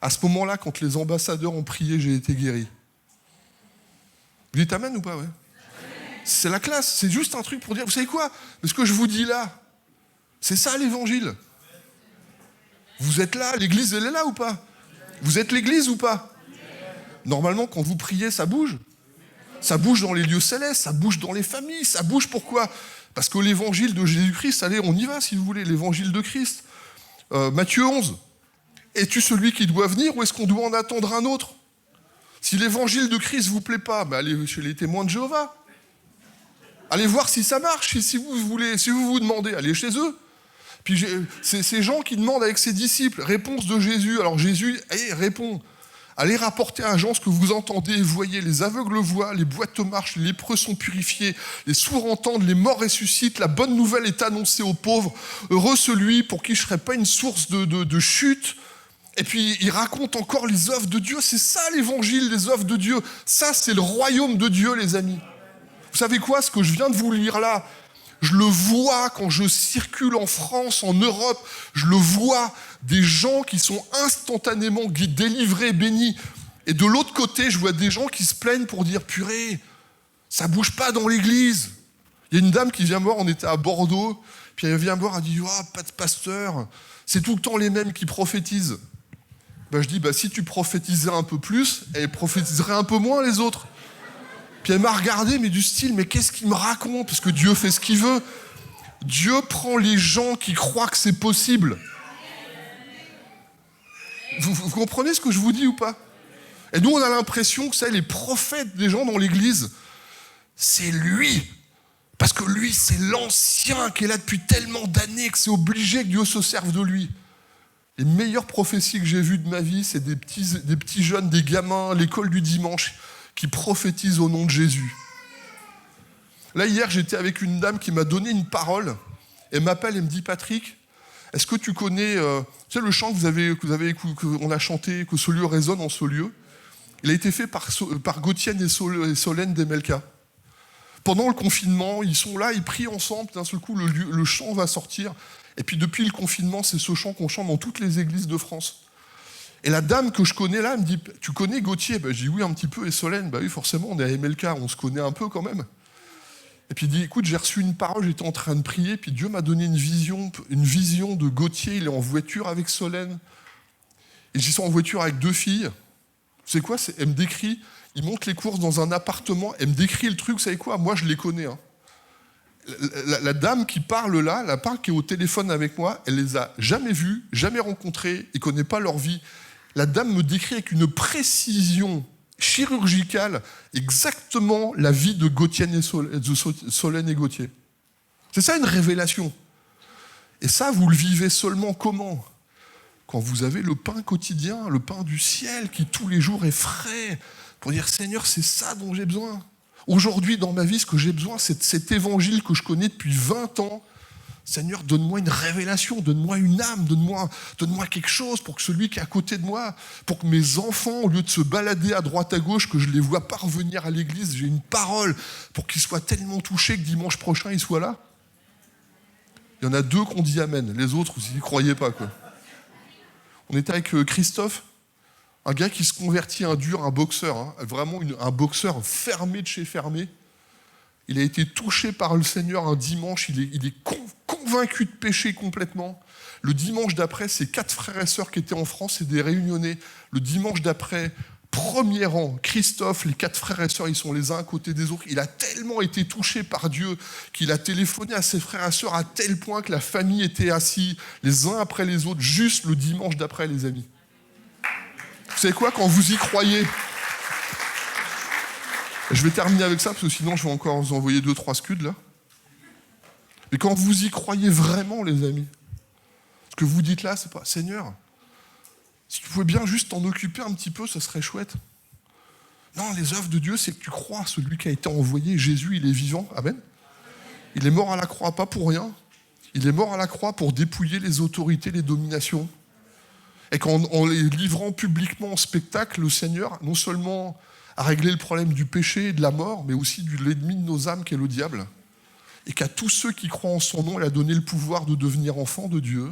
À ce moment-là, quand les ambassadeurs ont prié, j'ai été guéri. » Vous dites amen ou pas, ouais? C'est la classe, c'est juste un truc pour dire, vous savez quoi? Ce que je vous dis là, c'est ça l'évangile. Vous êtes là, l'église, elle est là ou pas? Vous êtes l'église ou pas? Normalement, quand vous priez, ça bouge. Ça bouge dans les lieux célestes, ça bouge dans les familles, ça bouge pourquoi? Parce que l'évangile de Jésus-Christ, allez, on y va si vous voulez, l'évangile de Christ. Matthieu 11. Es-tu celui qui doit venir ou est-ce qu'on doit en attendre un autre? Si l'évangile de Christ ne vous plaît pas, allez chez les témoins de Jéhovah. Allez voir si ça marche, si vous demandez, allez chez eux. Puis c'est ces gens qui demandent avec ses disciples, réponse de Jésus. Alors Jésus répond. Allez rapporter à Jean ce que vous entendez et voyez. Les aveugles voient, les boîtes marchent, les lépreux sont purifiés, les sourds entendent, les morts ressuscitent. La bonne nouvelle est annoncée aux pauvres. Heureux celui pour qui je ne serai pas une source de chute. Et puis il raconte encore les œuvres de Dieu. C'est ça l'évangile, les œuvres de Dieu. Ça, c'est le royaume de Dieu, les amis. Vous savez quoi, ce que je viens de vous lire là, je le vois quand je circule en France, en Europe, je le vois, des gens qui sont instantanément délivrés, bénis. Et de l'autre côté, je vois des gens qui se plaignent pour dire « Purée, ça bouge pas dans l'église ». Il y a une dame qui vient me voir, on était à Bordeaux, puis elle vient me voir, elle dit « Ah, pas de pasteur, c'est tout le temps les mêmes qui prophétisent ». Je dis « Si tu prophétisais un peu plus, elle prophétiserait un peu moins les autres ». Puis elle m'a regardé, mais du style, mais qu'est-ce qu'il me raconte? Parce que Dieu fait ce qu'il veut. Dieu prend les gens qui croient que c'est possible. Vous comprenez ce que je vous dis ou pas? Et nous, on a l'impression que les prophètes des gens dans l'église, c'est lui. Parce que lui, c'est l'ancien qui est là depuis tellement d'années que c'est obligé que Dieu se serve de lui. Les meilleures prophéties que j'ai vues de ma vie, c'est des petits jeunes, des gamins à l'école du dimanche, qui prophétise au nom de Jésus. Là, hier, j'étais avec une dame qui m'a donné une parole. Elle m'appelle et me dit « Patrick, est-ce que tu connais le chant qu'on a chanté, que ce lieu résonne en ce lieu ?» Il a été fait par Gauthier et Solène d'Emelka. Pendant le confinement, ils sont là, ils prient ensemble. D'un seul coup, le chant va sortir. Et puis depuis le confinement, c'est ce chant qu'on chante dans toutes les églises de France. Et la dame que je connais là, elle me dit « Tu connais Gauthier ?» Je dis « Oui, un petit peu. » Et Solène, oui, forcément, on est à MLK, on se connaît un peu quand même. Et puis il dit « Écoute, j'ai reçu une parole, j'étais en train de prier, puis Dieu m'a donné une vision de Gauthier, il est en voiture avec Solène. Et j'y suis en voiture avec 2 filles. Vous savez quoi? Elle me décrit, il monte les courses dans un appartement, elle me décrit le truc, vous savez quoi? Moi, je les connais. La dame qui parle là, qui est au téléphone avec moi, elle les a jamais vus, jamais rencontrés, il ne connaît pas leur vie. La dame me décrit avec une précision chirurgicale exactement la vie de Solène et Gauthier. C'est ça une révélation. Et ça, vous le vivez seulement comment ? Quand vous avez le pain quotidien, le pain du ciel qui tous les jours est frais, pour dire Seigneur, c'est ça dont j'ai besoin. Aujourd'hui, dans ma vie, ce que j'ai besoin, c'est de cet évangile que je connais depuis 20 ans. Seigneur, donne-moi une révélation, donne-moi une âme, donne-moi quelque chose pour que celui qui est à côté de moi, pour que mes enfants, au lieu de se balader à droite à gauche, que je ne les vois pas revenir à l'église, j'ai une parole pour qu'ils soient tellement touchés que dimanche prochain, ils soient là. Il y en a 2 qui ont dit Amen. Les autres, vous n'y croyez pas, quoi. On était avec Christophe, un gars qui se convertit un boxeur, hein, vraiment un boxeur fermé de chez fermé. Il a été touché par le Seigneur un dimanche, il est convaincu de pécher complètement. Le dimanche d'après, c'est 4 frères et sœurs qui étaient en France et des réunionnais. Le dimanche d'après, premier rang, Christophe, les 4 frères et sœurs, ils sont les uns à côté des autres. Il a tellement été touché par Dieu qu'il a téléphoné à ses frères et sœurs à tel point que la famille était assise les uns après les autres, juste le dimanche d'après, les amis. Vous savez quoi, quand vous y croyez, je vais terminer avec ça, parce que sinon je vais encore vous envoyer 2-3 scuds là. Mais quand vous y croyez vraiment, les amis, ce que vous dites là, c'est pas Seigneur, si tu pouvais bien juste t'en occuper un petit peu, ce serait chouette. Non, les œuvres de Dieu, c'est que tu crois à celui qui a été envoyé. Jésus, il est vivant. Amen. Il est mort à la croix, pas pour rien. Il est mort à la croix pour dépouiller les autorités, les dominations. Et qu'en les livrant publiquement en spectacle, le Seigneur, non seulement a réglé le problème du péché et de la mort, mais aussi de l'ennemi de nos âmes, qui est le diable. Et qu'à tous ceux qui croient en son nom, il a donné le pouvoir de devenir enfants de Dieu.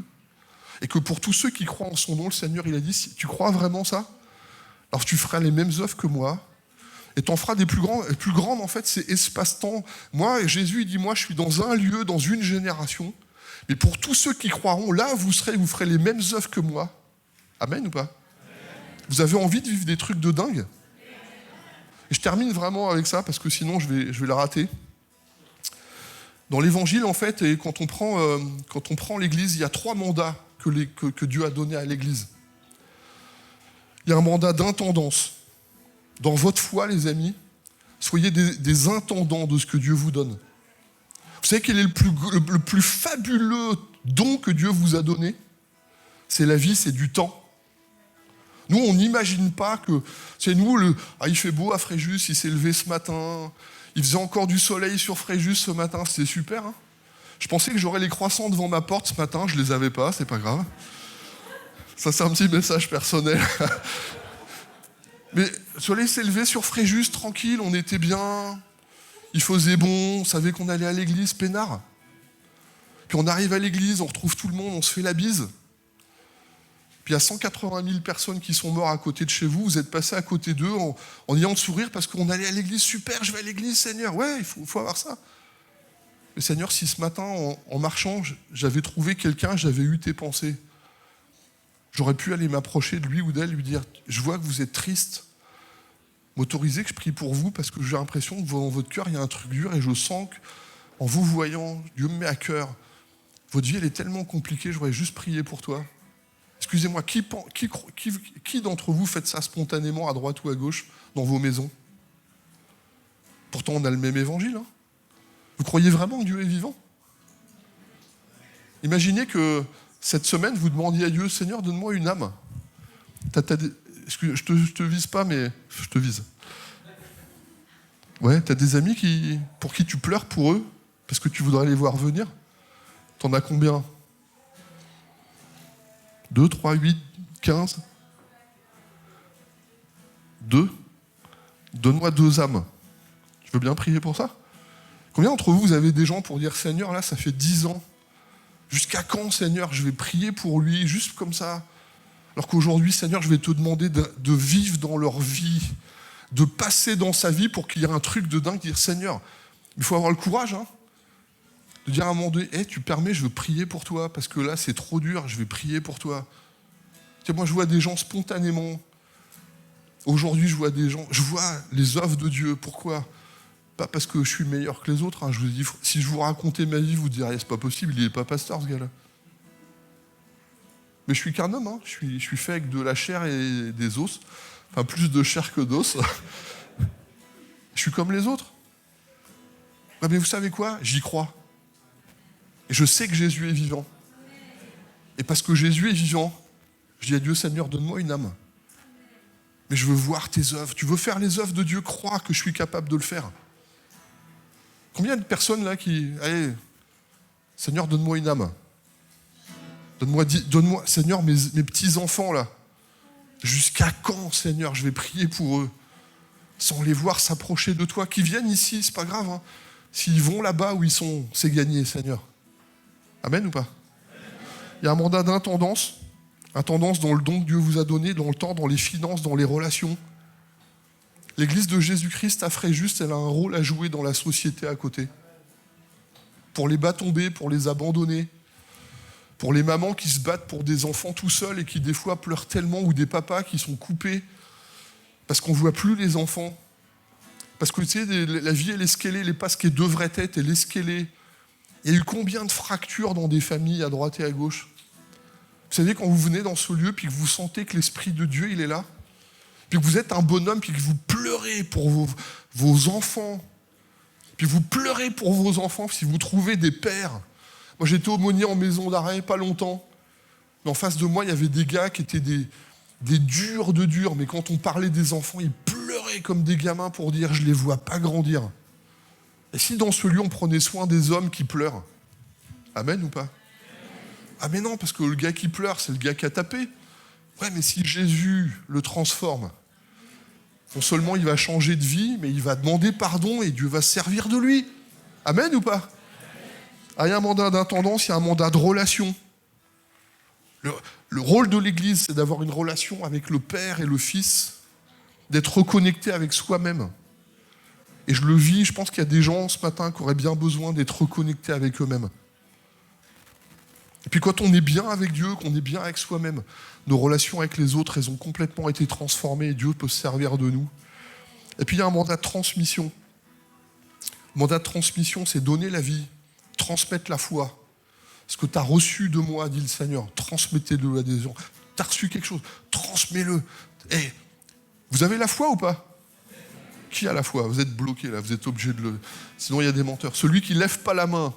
Et que pour tous ceux qui croient en son nom, le Seigneur, il a dit, si tu crois vraiment ça, alors tu feras les mêmes œuvres que moi, et t'en feras des plus grandes. Les plus grandes, en fait, c'est espace-temps. Moi, Jésus, il dit, moi, je suis dans un lieu, dans une génération, mais pour tous ceux qui croiront, là, vous ferez les mêmes œuvres que moi. Amen ou pas? Amen. Vous avez envie de vivre des trucs de dingue? Et je termine vraiment avec ça, parce que sinon, je vais la rater. Dans l'Évangile, en fait, et quand on prend l'Église, il y a 3 mandats que Dieu a donnés à l'Église. Il y a un mandat d'intendance. Dans votre foi, les amis, soyez des intendants de ce que Dieu vous donne. Vous savez quel est le plus fabuleux don que Dieu vous a donné? C'est la vie, c'est du temps. Nous, on n'imagine pas que c'est nous, il fait beau à Fréjus, il s'est levé ce matin, il faisait encore du soleil sur Fréjus ce matin, c'était super. Hein, je pensais que j'aurais les croissants devant ma porte ce matin, je les avais pas, c'est pas grave. Ça, c'est un petit message personnel. Mais le soleil s'est levé sur Fréjus, tranquille, on était bien, il faisait bon, on savait qu'on allait à l'église, peinard. Puis on arrive à l'église, on retrouve tout le monde, on se fait la bise. Puis il y a 180 000 personnes qui sont mortes à côté de chez vous, vous êtes passé à côté d'eux en ayant le sourire parce qu'on allait à l'église, super, je vais à l'église, Seigneur. Ouais, il faut avoir ça. Mais Seigneur, si ce matin, en marchant, j'avais trouvé quelqu'un, j'avais eu tes pensées, j'aurais pu aller m'approcher de lui ou d'elle, lui dire, je vois que vous êtes triste, m'autoriser que je prie pour vous parce que j'ai l'impression que dans votre cœur, il y a un truc dur et je sens qu'en vous voyant, Dieu me met à cœur, votre vie, elle est tellement compliquée, j'aurais juste prié pour toi. Excusez-moi, qui d'entre vous faites ça spontanément à droite ou à gauche dans vos maisons? Pourtant, on a le même évangile. Hein. Vous croyez vraiment que Dieu est vivant? Imaginez que cette semaine, vous demandiez à Dieu, Seigneur, donne-moi une âme. Je te vise pas, mais je te vise. Ouais, t'as des amis pour qui tu pleures pour eux, parce que tu voudrais les voir venir. T'en as combien? 2, 3, 8, 15? 2? Donne-moi 2 âmes. Tu veux bien prier pour ça? Combien d'entre vous avez des gens pour dire, Seigneur, là, ça fait 10 ans. Jusqu'à quand, Seigneur, je vais prier pour lui, juste comme ça? Alors qu'aujourd'hui, Seigneur, je vais te demander de vivre dans leur vie, de passer dans sa vie pour qu'il y ait un truc de dingue, dire, Seigneur, il faut avoir le courage, hein, de dire à un moment donné, hey, tu permets, je veux prier pour toi, parce que là, c'est trop dur, je vais prier pour toi. Tu sais, moi, je vois des gens spontanément. Aujourd'hui, je vois les œuvres de Dieu. Pourquoi? Pas parce que je suis meilleur que les autres. Hein. Je vous dis, si je vous racontais ma vie, vous diriez, c'est pas possible, il n'est pas pasteur, ce gars-là. Mais je suis qu'un homme, hein. Je suis fait avec de la chair et des os. Enfin, plus de chair que d'os. Je suis comme les autres. Ouais, mais vous savez quoi? J'y crois. Et je sais que Jésus est vivant. Et parce que Jésus est vivant, je dis à Dieu, Seigneur, donne-moi une âme. Mais je veux voir tes œuvres. Tu veux faire les œuvres de Dieu, crois que je suis capable de le faire. Combien de personnes là qui... Allez, Seigneur, donne-moi une âme. Donne-moi, Seigneur, mes petits-enfants là. Jusqu'à quand, Seigneur, je vais prier pour eux, sans les voir s'approcher de toi, qu'ils viennent ici, c'est pas grave. Hein. S'ils vont là-bas où ils sont, c'est gagné, Seigneur. Amen ou pas? Il y a un mandat d'intendance dans le don que Dieu vous a donné, dans le temps, dans les finances, dans les relations. L'église de Jésus-Christ à Fréjus, elle a un rôle à jouer dans la société à côté. Pour les bas tombés, pour les abandonnés, pour les mamans qui se battent pour des enfants tout seuls et qui des fois pleurent tellement, ou des papas qui sont coupés parce qu'on ne voit plus les enfants. Parce que tu sais, la vie, elle est ce qu'elle est, elle n'est pas ce qu'elle devrait être, elle est ce qu'elle est. Il y a eu combien de fractures dans des familles à droite et à gauche? Vous savez, quand vous venez dans ce lieu, puis que vous sentez que l'Esprit de Dieu, il est là, puis que vous êtes un bonhomme, puis que vous pleurez pour vos enfants, puis vous pleurez pour vos enfants, si vous trouvez des pères. Moi, j'étais aumônier en maison d'arrêt, pas longtemps, mais en face de moi, il y avait des gars qui étaient des durs de durs, mais quand on parlait des enfants, ils pleuraient comme des gamins pour dire « je les vois pas grandir ». Et si dans ce lieu, on prenait soin des hommes qui pleurent? Amen ou pas? Ah mais non, parce que le gars qui pleure, c'est le gars qui a tapé. Ouais, mais si Jésus le transforme, non seulement il va changer de vie, mais il va demander pardon et Dieu va se servir de lui. Amen ou pas? Ah, il y a un mandat d'intendance, il y a un mandat de relation. Le rôle de l'Église, c'est d'avoir une relation avec le Père et le Fils, d'être reconnecté avec soi-même. Et je le vis, je pense qu'il y a des gens ce matin qui auraient bien besoin d'être reconnectés avec eux-mêmes. Et puis quand on est bien avec Dieu, qu'on est bien avec soi-même, nos relations avec les autres, elles ont complètement été transformées et Dieu peut se servir de nous. Et puis il y a un mandat de transmission. Le mandat de transmission, c'est donner la vie, transmettre la foi. Ce que tu as reçu de moi, dit le Seigneur, transmettez-le à des gens. Tu as reçu quelque chose, transmets-le. Hey, vous avez la foi ou pas? Qui a la foi? Vous êtes bloqué là, vous êtes obligé de le... Sinon il y a des menteurs. Celui qui ne lève pas la main.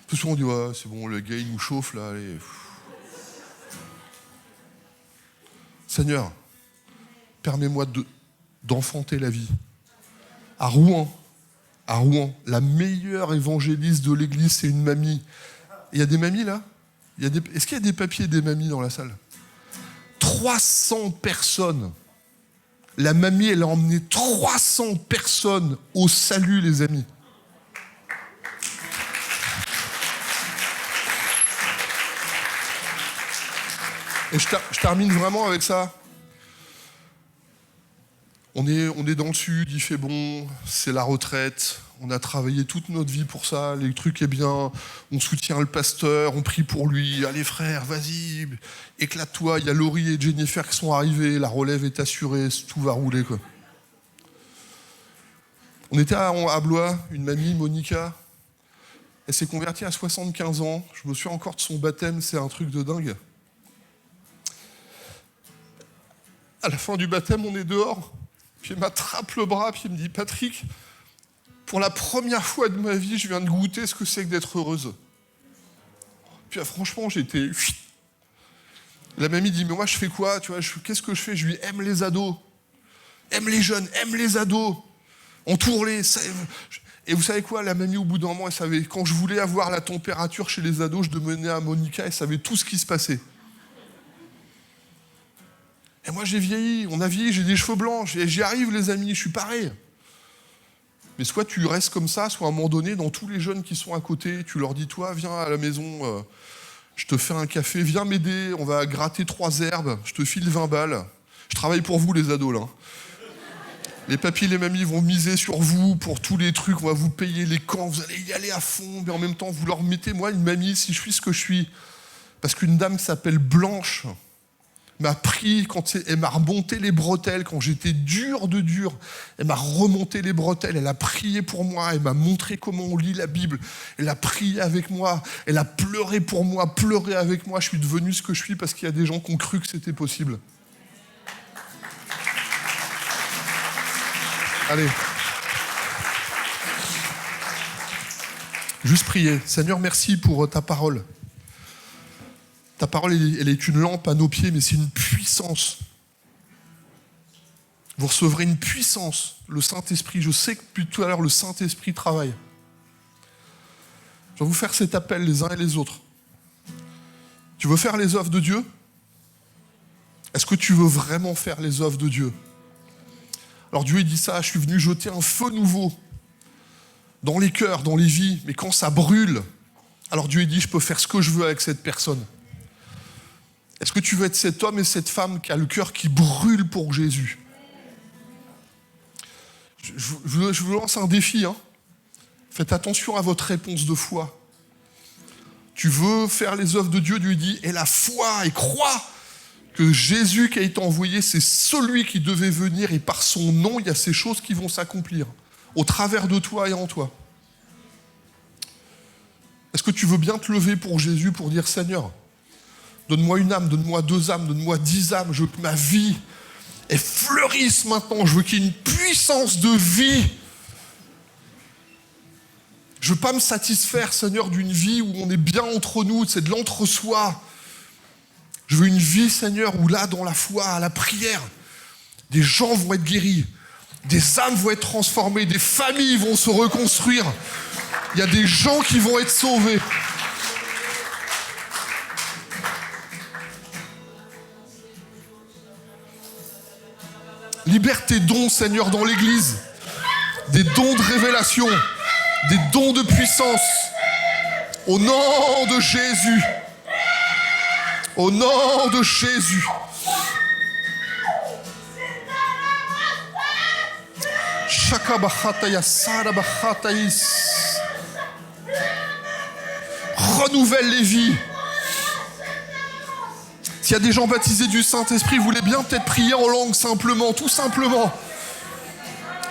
Tout souvent on dit, ouais, c'est bon, le gars il nous chauffe là, allez. Seigneur, permets-moi d'enfanter la vie. À Rouen, la meilleure évangéliste de l'église, c'est une mamie. Il y a des mamies là? Est-ce qu'il y a des papiers des mamies dans la salle? 300 personnes. La mamie, elle a emmené 300 personnes au salut, les amis. Et je termine vraiment avec ça. On est dans le sud, il fait bon, c'est la retraite. On a travaillé toute notre vie pour ça, les trucs est bien. On soutient le pasteur, on prie pour lui. Allez frère, vas-y, éclate-toi. Il y a Laurie et Jennifer qui sont arrivés, la relève est assurée, tout va rouler quoi. On était à Blois, une mamie, Monica. Elle s'est convertie à 75 ans. Je me souviens encore de son baptême, c'est un truc de dingue. À la fin du baptême, on est dehors. Puis elle m'attrape le bras, puis elle me dit « Patrick, pour la première fois de ma vie, je viens de goûter ce que c'est que d'être heureuse. » Puis franchement, j'étais... La mamie dit « Mais moi, je fais quoi? Tu vois, qu'est-ce que je fais ?» Je lui dis « Aime les ados. Aime les jeunes, aime les ados. Entoure-les. » Et vous savez quoi? La mamie, au bout d'un moment, elle savait. Quand je voulais avoir la température chez les ados, je demandais à Monica, elle savait tout ce qui se passait. Et moi, j'ai vieilli, on a vieilli, j'ai des cheveux blancs, j'y arrive, les amis, je suis pareil. Mais soit tu restes comme ça, soit à un moment donné, dans tous les jeunes qui sont à côté, tu leur dis, toi, viens à la maison, je te fais un café, viens m'aider, on va gratter 3 herbes, je te file 20 balles. Je travaille pour vous, les ados, là. Les papis et les mamies vont miser sur vous pour tous les trucs, on va vous payer les camps, vous allez y aller à fond, mais en même temps, vous leur mettez, moi, une mamie, si je suis ce que je suis. Parce qu'une dame qui s'appelle Blanche, m'a pris, elle m'a remonté les bretelles quand j'étais dur de dur. Elle m'a remonté les bretelles, elle a prié pour moi, elle m'a montré comment on lit la Bible. Elle a prié avec moi, elle a pleuré pour moi, pleuré avec moi. Je suis devenu ce que je suis parce qu'il y a des gens qui ont cru que c'était possible. Allez. Juste prier. Seigneur, merci pour ta parole. Ta parole, elle est une lampe à nos pieds, mais c'est une puissance. Vous recevrez une puissance, le Saint-Esprit. Je sais que depuis tout à l'heure, le Saint-Esprit travaille. Je vais vous faire cet appel les uns et les autres. Tu veux faire les œuvres de Dieu ? Est-ce que tu veux vraiment faire les œuvres de Dieu ? Alors Dieu il dit ça, je suis venu jeter un feu nouveau dans les cœurs, dans les vies, mais quand ça brûle, alors Dieu il dit je peux faire ce que je veux avec cette personne. Est-ce que tu veux être cet homme et cette femme qui a le cœur qui brûle pour Jésus ? Je vous lance un défi. Faites attention à votre réponse de foi. Tu veux faire les œuvres de Dieu, Dieu dit, et la foi, et crois que Jésus qui a été envoyé, c'est celui qui devait venir, et par son nom, il y a ces choses qui vont s'accomplir, au travers de toi et en toi. Est-ce que tu veux bien te lever pour Jésus, pour dire, Seigneur, donne-moi une âme, donne-moi 2 âmes, donne-moi 10 âmes, je veux que ma vie, elle fleurisse maintenant, je veux qu'il y ait une puissance de vie. Je ne veux pas me satisfaire, Seigneur, d'une vie où on est bien entre nous, c'est de l'entre-soi. Je veux une vie, Seigneur, où là, dans la foi, à la prière, des gens vont être guéris, des âmes vont être transformées, des familles vont se reconstruire. Il y a des gens qui vont être sauvés. Libère tes dons, Seigneur, dans l'Église. Des dons de révélation, des dons de puissance. Au nom de Jésus. Au nom de Jésus. Renouvelle les vies. S'il y a des gens baptisés du Saint-Esprit, vous voulez bien peut-être prier en langue simplement, tout simplement.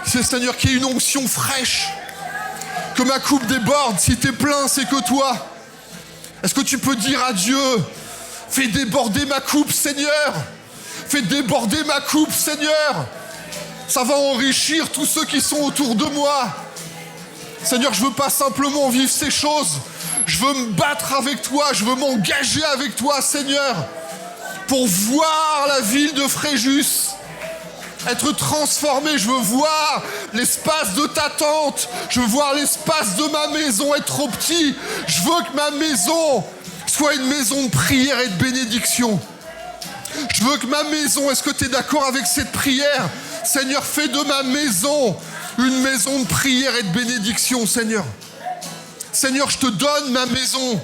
C'est Seigneur qu'il y ait une onction fraîche. Que ma coupe déborde. Si t'es plein, c'est que toi. Est-ce que tu peux dire à Dieu, fais déborder ma coupe, Seigneur. Fais déborder ma coupe, Seigneur. Ça va enrichir tous ceux qui sont autour de moi. Seigneur, je veux pas simplement vivre ces choses. Je veux me battre avec toi. Je veux m'engager avec toi, Seigneur. Pour voir la ville de Fréjus être transformée. Je veux voir l'espace de ta tente. Je veux voir l'espace de ma maison être trop petit. Je veux que ma maison soit une maison de prière et de bénédiction. Je veux que ma maison, est-ce que tu es d'accord avec cette prière ? Seigneur, fais de ma maison une maison de prière et de bénédiction, Seigneur. Seigneur, je te donne ma maison.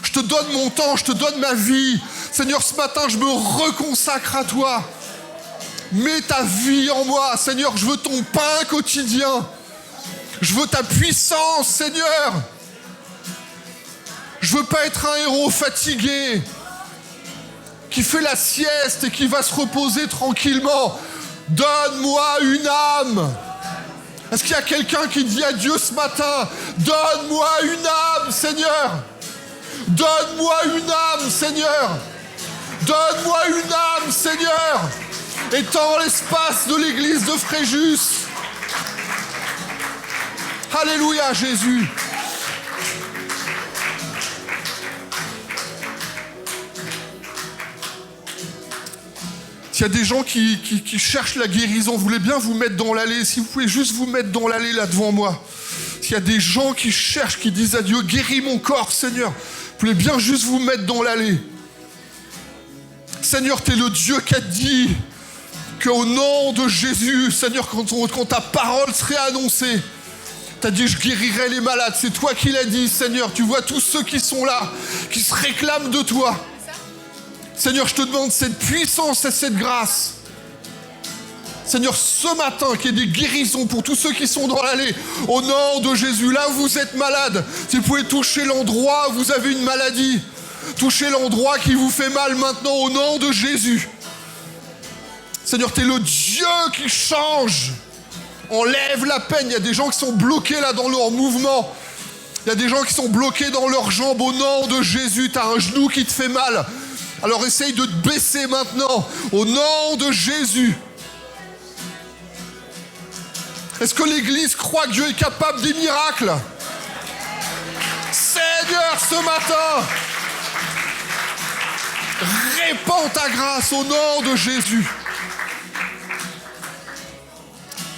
Je te donne mon temps, je te donne ma vie. Seigneur, ce matin, je me reconsacre à toi. Mets ta vie en moi. Seigneur, je veux ton pain quotidien. Je veux ta puissance, Seigneur. Je veux pas être un héros fatigué qui fait la sieste et qui va se reposer tranquillement. Donne-moi une âme. Est-ce qu'il y a quelqu'un qui dit à Dieu ce matin, donne-moi une âme, Seigneur. Donne-moi une âme, Seigneur. Donne-moi une âme, Seigneur. Étends l'espace de l'église de Fréjus. Alléluia, Jésus. S'il y a des gens qui cherchent la guérison, vous voulez bien vous mettre dans l'allée. Si vous pouvez juste vous mettre dans l'allée là devant moi. S'il y a des gens qui cherchent, qui disent à Dieu, guéris mon corps, Seigneur. Vous voulez bien juste vous mettre dans l'allée. Seigneur, tu es le Dieu qui a dit qu'au nom de Jésus, Seigneur, quand ta parole serait annoncée, tu as dit, je guérirai les malades. C'est toi qui l'as dit, Seigneur. Tu vois tous ceux qui sont là, qui se réclament de toi. Seigneur, je te demande cette puissance et cette grâce. Seigneur, ce matin, qu'il y ait des guérisons pour tous ceux qui sont dans l'allée. Au nom de Jésus, là où vous êtes malade, si vous pouvez toucher l'endroit où vous avez une maladie. Touchez l'endroit qui vous fait mal maintenant au nom de Jésus. Seigneur, t'es le Dieu qui change. Enlève la peine. Il y a des gens qui sont bloqués là dans leur mouvement. Il y a des gens qui sont bloqués dans leurs jambes au nom de Jésus. T'as un genou qui te fait mal. Alors essaye de te baisser maintenant au nom de Jésus. Est-ce que l'Église croit que Dieu est capable des miracles? Seigneur, ce matin, répands ta grâce au nom de Jésus.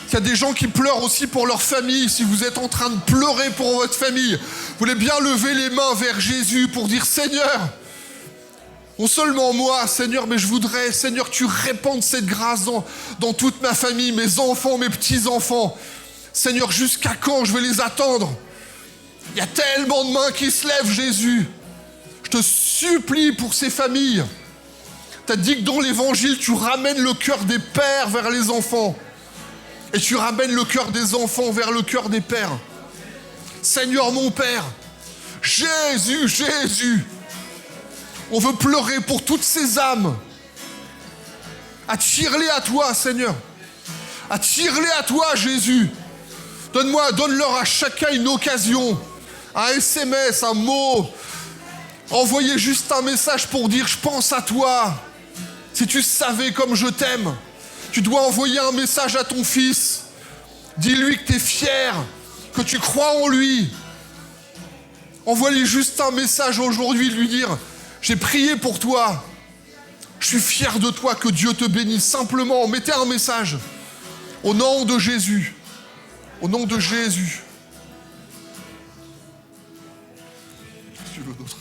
Il y a des gens qui pleurent aussi pour leur famille. Si vous êtes en train de pleurer pour votre famille, vous voulez bien lever les mains vers Jésus pour dire « Seigneur, non seulement moi, Seigneur, mais je voudrais, Seigneur, que tu répandes cette grâce dans toute ma famille, mes enfants, mes petits-enfants. Seigneur, jusqu'à quand je vais les attendre? Il y a tellement de mains qui se lèvent, Jésus. Je te supplie pour ces familles. Tu as dit que dans l'Évangile, tu ramènes le cœur des pères vers les enfants. Et tu ramènes le cœur des enfants vers le cœur des pères. Seigneur mon Père, Jésus, Jésus, on veut pleurer pour toutes ces âmes. Attire-les à toi, Seigneur. Attire-les à toi, Jésus. Donne-leur à chacun une occasion, un SMS, un mot. Envoyez juste un message pour dire « Je pense à toi ». Si tu savais comme je t'aime, tu dois envoyer un message à ton fils. Dis-lui que tu es fier, que tu crois en lui. Envoie-lui juste un message aujourd'hui, lui dire « J'ai prié pour toi. Je suis fier de toi, que Dieu te bénisse. » Simplement, mettez un message. Au nom de Jésus. Au nom de Jésus. Qu'est-ce que tu veux d'autre?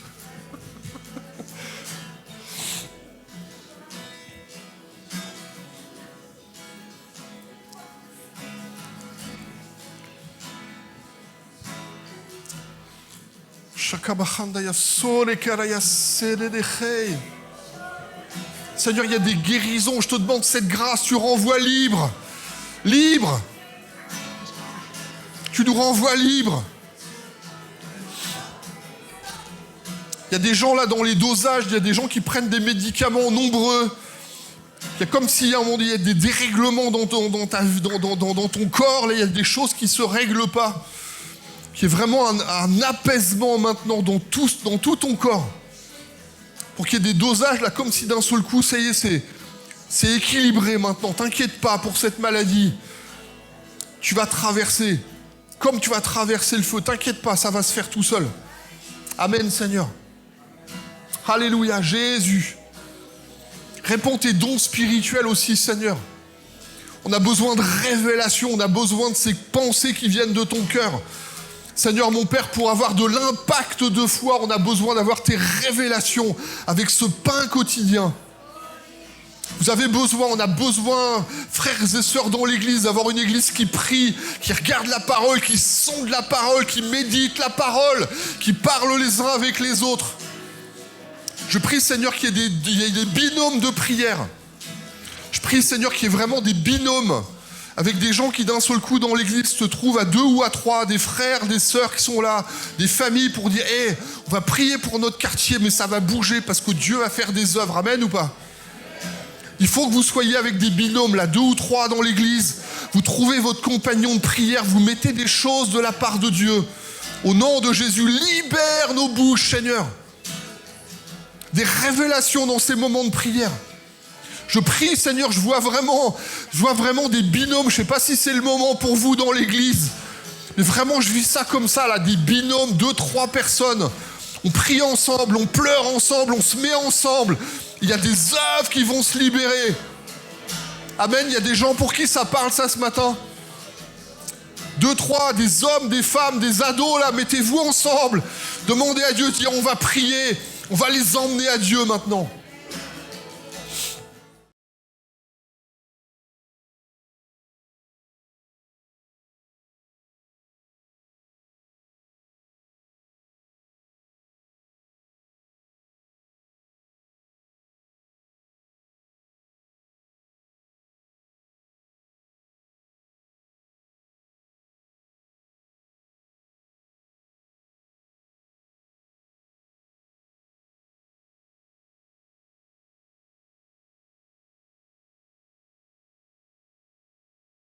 Seigneur, il y a des guérisons. Je te demande cette grâce. Tu renvoies libre. Libre. Tu nous renvoies libre. Il y a des gens là dans les dosages, il y a des gens qui prennent des médicaments nombreux. Il y a comme s'il y a des dérèglements dans ton corps. Là, il y a des choses qui ne se règlent pas. Qu'il y ait vraiment un apaisement maintenant dans tout ton corps. Pour qu'il y ait des dosages là, comme si d'un seul coup, ça y est, c'est équilibré maintenant. T'inquiète pas pour cette maladie. Tu vas traverser. Comme tu vas traverser le feu, t'inquiète pas, ça va se faire tout seul. Amen, Seigneur. Alléluia, Jésus. Réponds tes dons spirituels aussi, Seigneur. On a besoin de révélation, on a besoin de ces pensées qui viennent de ton cœur. Seigneur, mon Père, pour avoir de l'impact de foi, on a besoin d'avoir tes révélations avec ce pain quotidien. Vous avez besoin, on a besoin, frères et sœurs dans l'église, d'avoir une église qui prie, qui regarde la parole, qui sonde la parole, qui médite la parole, qui parle les uns avec les autres. Je prie, Seigneur, qu'il y ait des binômes de prière. Je prie, Seigneur, qu'il y ait vraiment des binômes avec des gens qui, d'un seul coup, dans l'église, se trouvent à 2 ou à 3, des frères, des sœurs qui sont là, des familles pour dire « Hey, on va prier pour notre quartier, mais ça va bouger parce que Dieu va faire des œuvres. » Amen ou pas? Il faut que vous soyez avec des binômes, là, 2 ou 3 dans l'église. Vous trouvez votre compagnon de prière, vous mettez des choses de la part de Dieu. Au nom de Jésus, libère nos bouches, Seigneur. Des révélations dans ces moments de prière. Je prie, Seigneur, je vois vraiment des binômes. Je ne sais pas si c'est le moment pour vous dans l'église. Mais vraiment, je vis ça comme ça, là, des binômes, 2, 3 personnes. On prie ensemble, on pleure ensemble, on se met ensemble. Il y a des œuvres qui vont se libérer. Amen, il y a des gens pour qui ça parle ça ce matin. 2, 3, des hommes, des femmes, des ados, là, mettez-vous ensemble. Demandez à Dieu, on va prier, on va les emmener à Dieu maintenant.